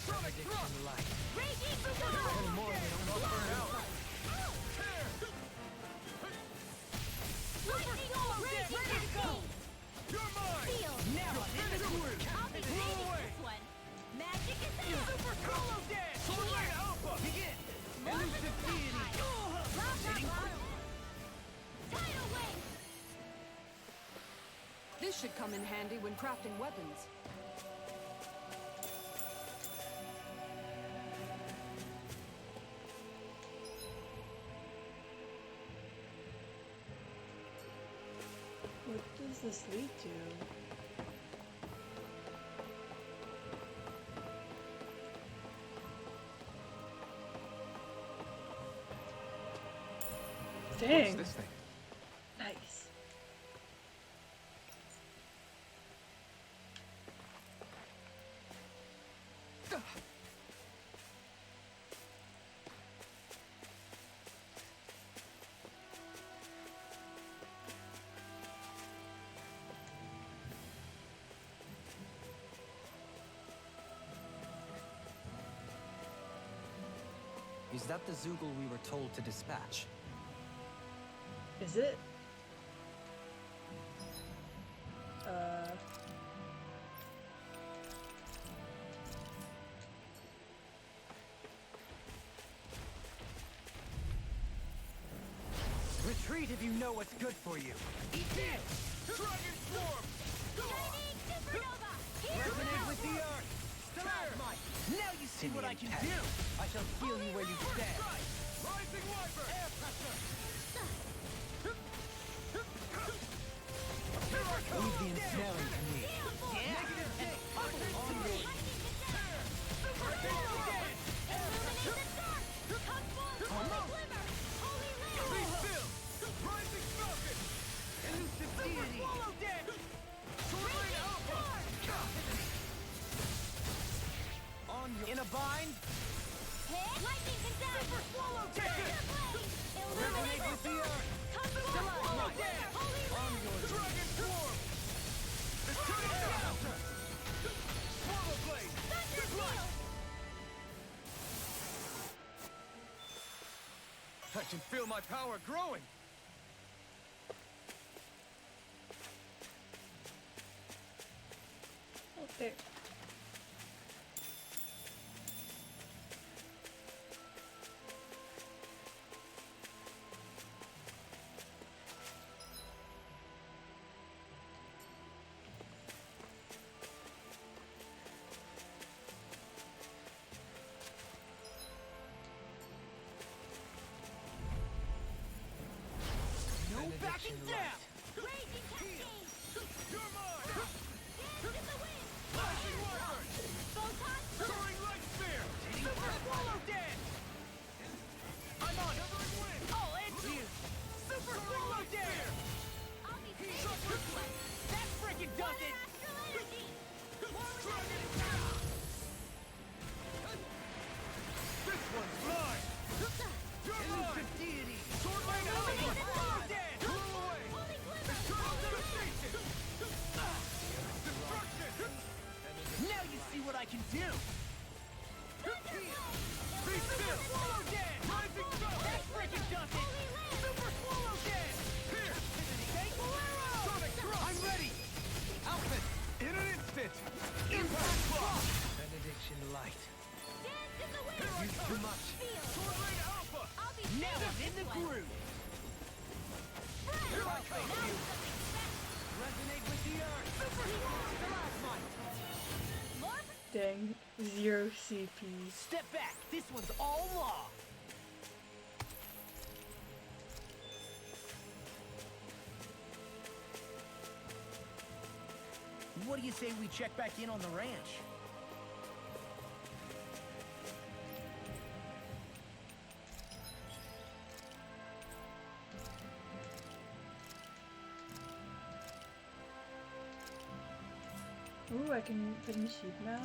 Sonic Light. Raging storm. More than enough burn out. Lightning storm. Raging Ready to go. sea. You're mine. Steel. Now I'm in the groove. I'll be Roll saving away. this one. Magic is there. Super Colo Dance. Solar Alpha. Begin. Elusive Deity. Hitting Tidal wave. This should come in handy when crafting weapons. What does this lead to? Dang. What's this thing? Nice. Is that the Zoogle we were told to dispatch? Is it? Retreat if you know what's good for you. Eat this! Dragon Swarm! Shining supernova. Here. Resonate with the earth! Stalagmite! Now you see what I can do! I shall feel you where you stand! Rising Wiper! Air pressure! Leave the ensnaring to me. Negative and bubble on me! Super Halo Dance! Illuminate the dark. Come forth. Holy glimmer. Holy lamp. Be still! Rising Falcon! Elusive Deity! Swallow Dance! Soaring Alpha! On your... In a bind? Hit. Lightning conduct. Super Swallow Dance! Illuminate the the dark. earth! Come forth. Holy glimmer. Holy lamp. Dragon Swarm! It's coming down! I can feel my power growing! Oh, there. No backing down! Raging Cascade! You're mine! Dance in the wind! Flashing Wizard! Photon! Soaring Light Spear! Super Swallow Dance! I'm on! Shivering Wind! I'll end you! Super Swallow Dance! I'll be saving That freaking does it! astral energy! Dragon Power! This one's mine! You're mine! Elusive deity! Sword Rain Alpha! Swallow Dance! Blow away! Holy glimmer! Eternal devastation! Destruction! Now you see what I can do! Be still! Swallow Dance! Rising Sun! That freaking does it! Super Swallow Dance! Here! Take Bolero! Sonic Thrust! I'm ready! Outfit! In an instant! Impact Block! Benediction Light. Dance in the wind! Here I come! Too much! Feel! Sword Rain Alpha! I'll be Now I'm in the groove! Here I come! Resonate with the earth! Super Stalagmite! Morph! Dang, 0 CP. Step back! This one's all law! What do you say we check back in on the ranch? Ooh, I can put in sheep now.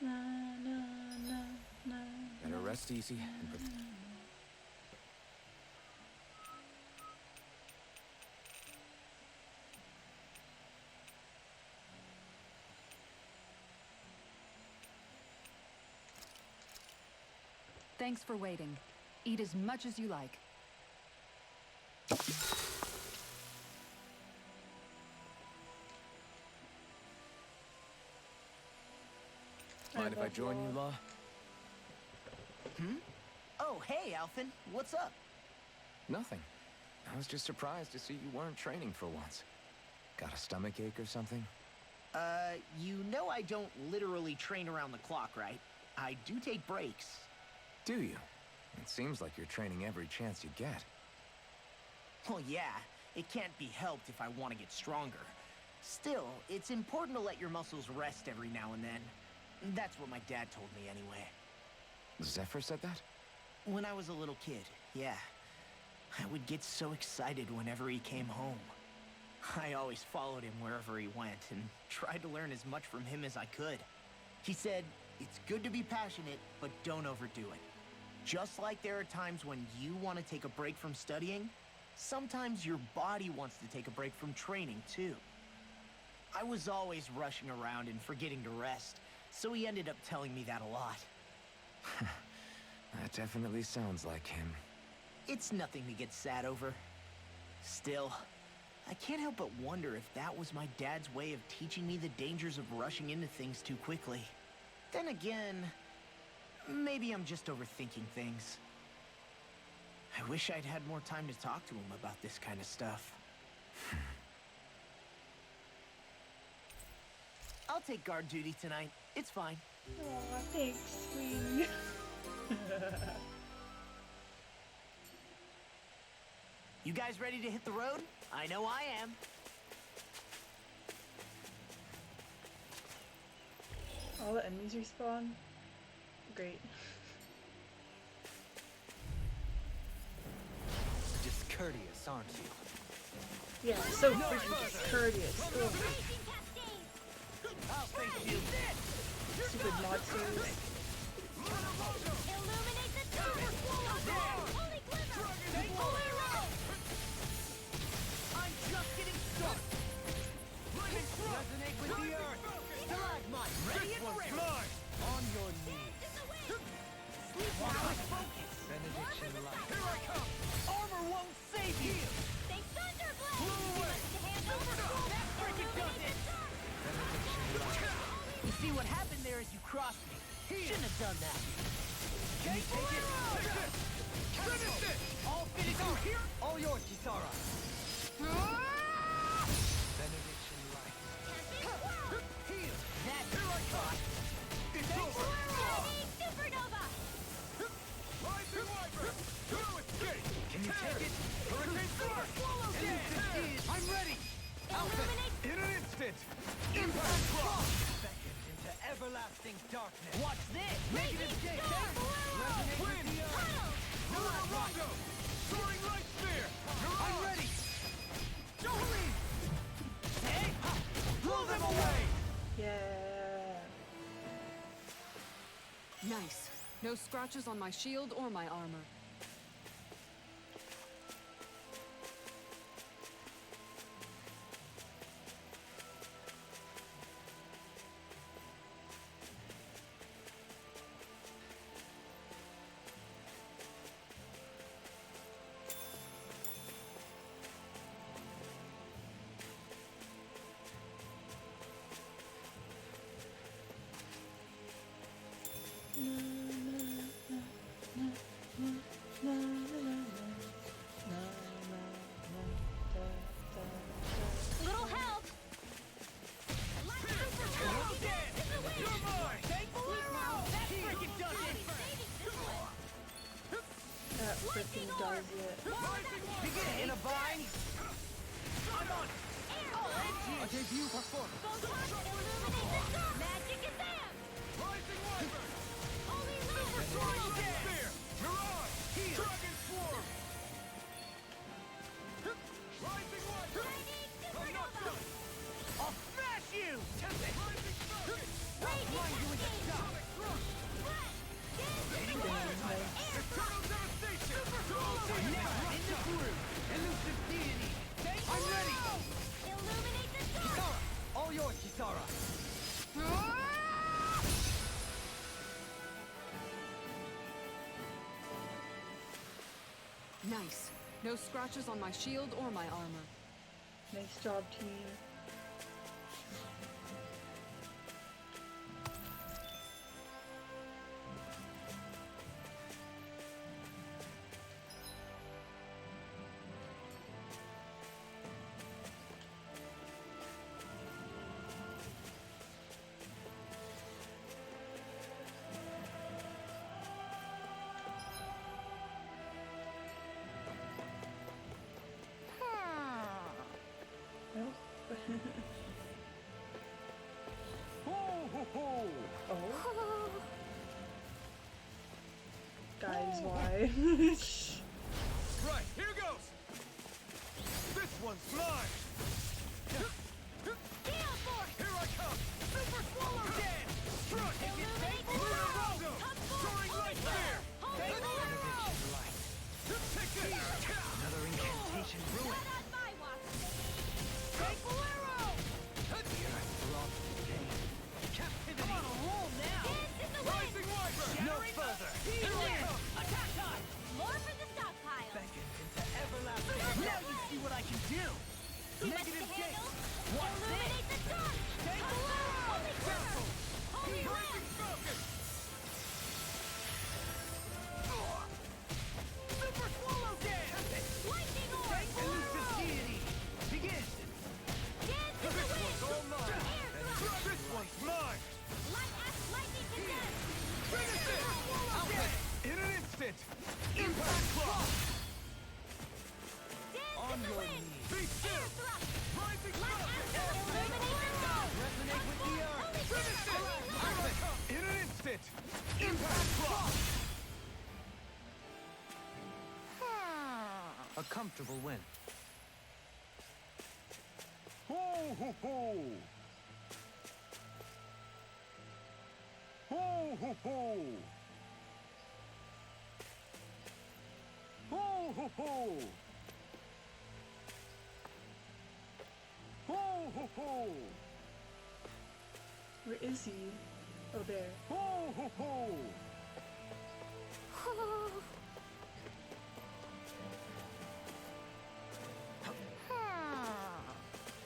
Na, na, na, na, Better rest easy and Thanks for waiting. Eat as much as you like. Mind if I join you, Law? Oh, hey, Alphen. What's up? Nothing. I was just surprised to see you weren't training for once. Got a stomach ache or something? You know I don't literally train around the clock, right? I do take breaks. Do you? It seems like you're training every chance you get. Well, yeah, it can't be helped if I want to get stronger. Still, it's important to let your muscles rest every now and then. That's what my dad told me anyway. Zephyr said that? When I was a little kid, yeah. I would get so excited whenever he came home. I always followed him wherever he went and tried to learn as much from him as I could. He said, it's good to be passionate, but don't overdo it. Just like there are times when you want to take a break from studying, sometimes your body wants to take a break from training too. I was always rushing around and forgetting to rest, so he ended up telling me that a lot. That definitely sounds like him. It's nothing to get sad over. Still, I can't help but wonder if that was my dad's way of teaching me the dangers of rushing into things too quickly. Then again, maybe I'm just overthinking things. I wish I'd had more time to talk to him about this kind of stuff. I'll take guard duty tonight. It's fine. Aw, thanks, sweetie. You guys ready to hit the road? I know I am. All the enemies respawn? Great. Discourteous, aren't you? Yeah, so freaking discourteous. Ugh. Raging cascade! I'll face you. Stupid monsters. Illuminate the top! Holy glimmer! Holy roll! I'm just getting started. Resonate with the earth. Stalagmite, ready and ready. On your knees. Sleep now. Focus. Benediction light. Here I come. Armor won't save you. Think Thunderblade! To handle That freaking does it. You see what happened there is you crossed me. Shouldn't have done that. Can you take it? Finish it. I'll finish you here. All yours, Kisara. Benediction light. Heal. That's here I come. It's over. Supernova! Rising Wyvern. Through escape. Can you take it? Hurricane Sword. Swallow dead. I'm ready. Illuminate In an instant. Impact cross. Beckoned into everlasting darkness. Watch this. Negative Raging gate. Storm! Resonate with the earth. Tunnel! Rondo. Soaring light spear. I'm ready. Jolene. Hey. Blow them away. Yeah. Nice. No scratches on my shield or my armor. Little help! That freaking does it. In a bind. I'm on. A debut performance. Magic is there! Rising Wyvern. Holy Destroying Rover! spear. Mirage. Heal. Dragon swarm. Rising Wyvern. I'm not done. I'll smash you. Tempest. Rising Falcon. I'll blind you with the shot. Eternal devastation. Never in the groove. Elusive deity. I'm ready. Illuminate the dark! Kisara. All yours, Kisara. Nice. No scratches on my shield or my armor. Nice job, team. Nope. Oh. Guys, why? Right, here goes. This one's mine. Gale Force! Here I come. Super Swallow dead. Struck. Illuminate the Lunar dark! Rondo. Come forth! Soaring Holy light Glimmer! spear. Holy Glimmer! Light. Take this. Another incantation ruined. Not on my watch! Faithful arrow. The earth throbs with pain. Captivity. I'm on a roll now. Dance in the wind! Rising Wyvern. No further. Here I come. Attack time! More for the stockpile! Beckoned into everlasting Now you see what I can do. Too much Negative to gate. handle? What's Illuminate this? the dark! Holy Glimmer! Holy Rising Lamp! Falcon. Super Swallow A comfortable win. Ho ho ho! Ho ho ho! Ho ho ho! Ho ho ho! Where is he? Oh, there. Ho ho ho!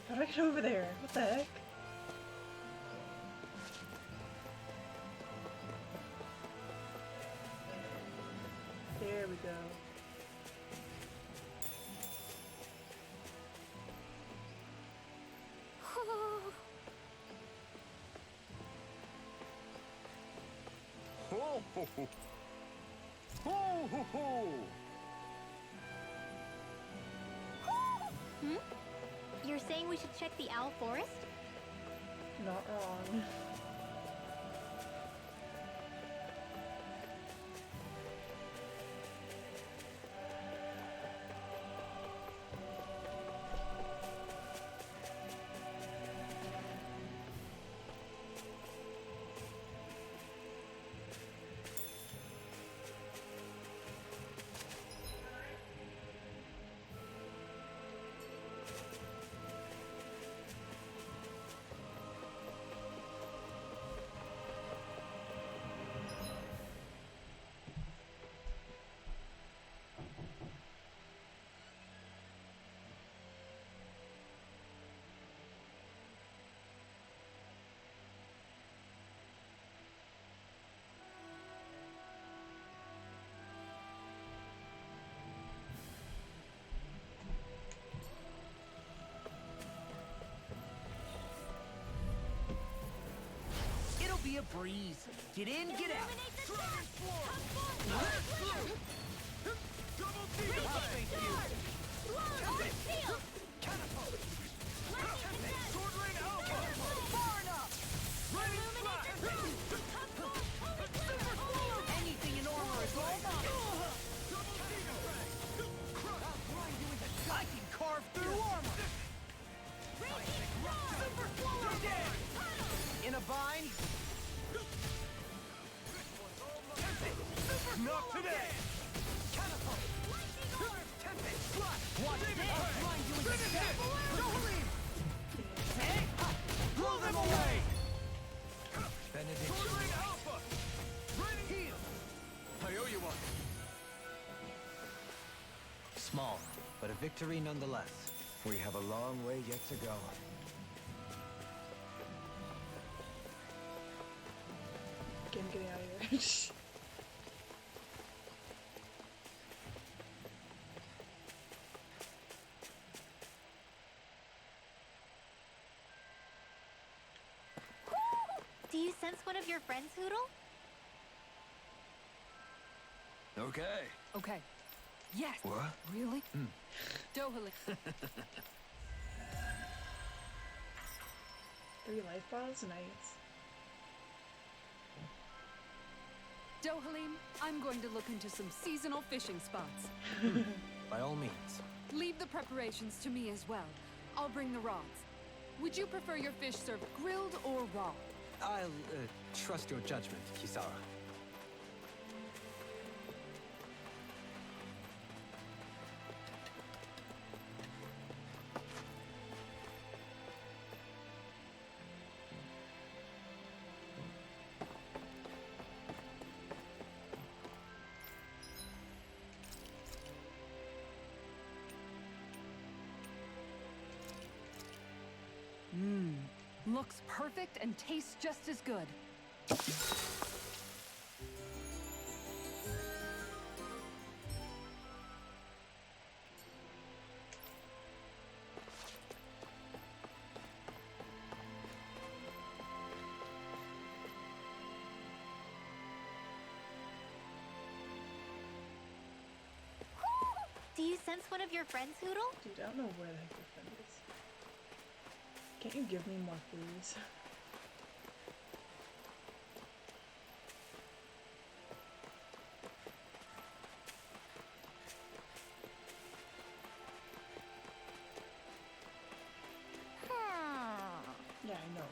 How do I get over there? What the heck? There we go. Ho ho ho! Ho ho ho! Hmm? You're saying we should check the Owl Forest? Not wrong. It'll be a breeze. Get in, get out. Thank you. Catapult. Sword Ring Alpha. Far enough. Ready, anything in armor is all mine. I can carve through armor. Super Flower Dead. In a bind. Not today. Catapult. Watch this. I'll blind you in the step. Hey! Blow them away! Benediction. Sword Ring Alpha! Ready! Heal! I owe you one. Small, but a victory nonetheless. We have a long way yet to go. Okay, I'm getting out of here. Do you sense one of your friends, Hoodle? Okay. Okay. Yes. What? Really? Dohali. 3 life bottles? Nice. Dohalim, I'm going to look into some seasonal fishing spots. By all means. Leave the preparations to me as well. I'll bring the rods. Would you prefer your fish served grilled or raw? I'll trust your judgment, Kisara. Looks perfect and tastes just as good. Do you sense one of your friends, Hoodle? Dude, I don't know where the heck your friend is. Can't you give me more foods? Yeah, I know.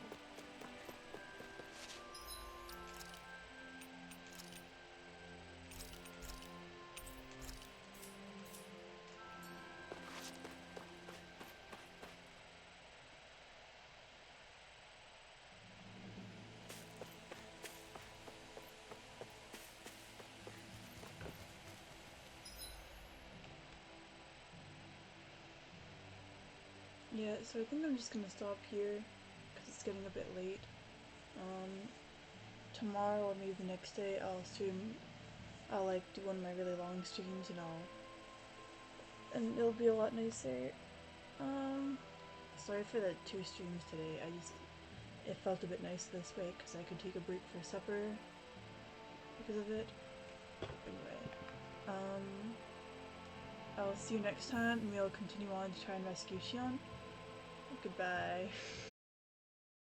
Yeah, so I think I'm just gonna stop here because it's getting a bit late. Tomorrow or maybe the next day I'll stream. I'll like do one of my really long streams, and it'll be a lot nicer. Um, Sorry for the 2 streams today. It felt a bit nice this way because I could take a break for supper because of it. Anyway, I'll see you next time and we'll continue on to try and rescue Shionne. Goodbye.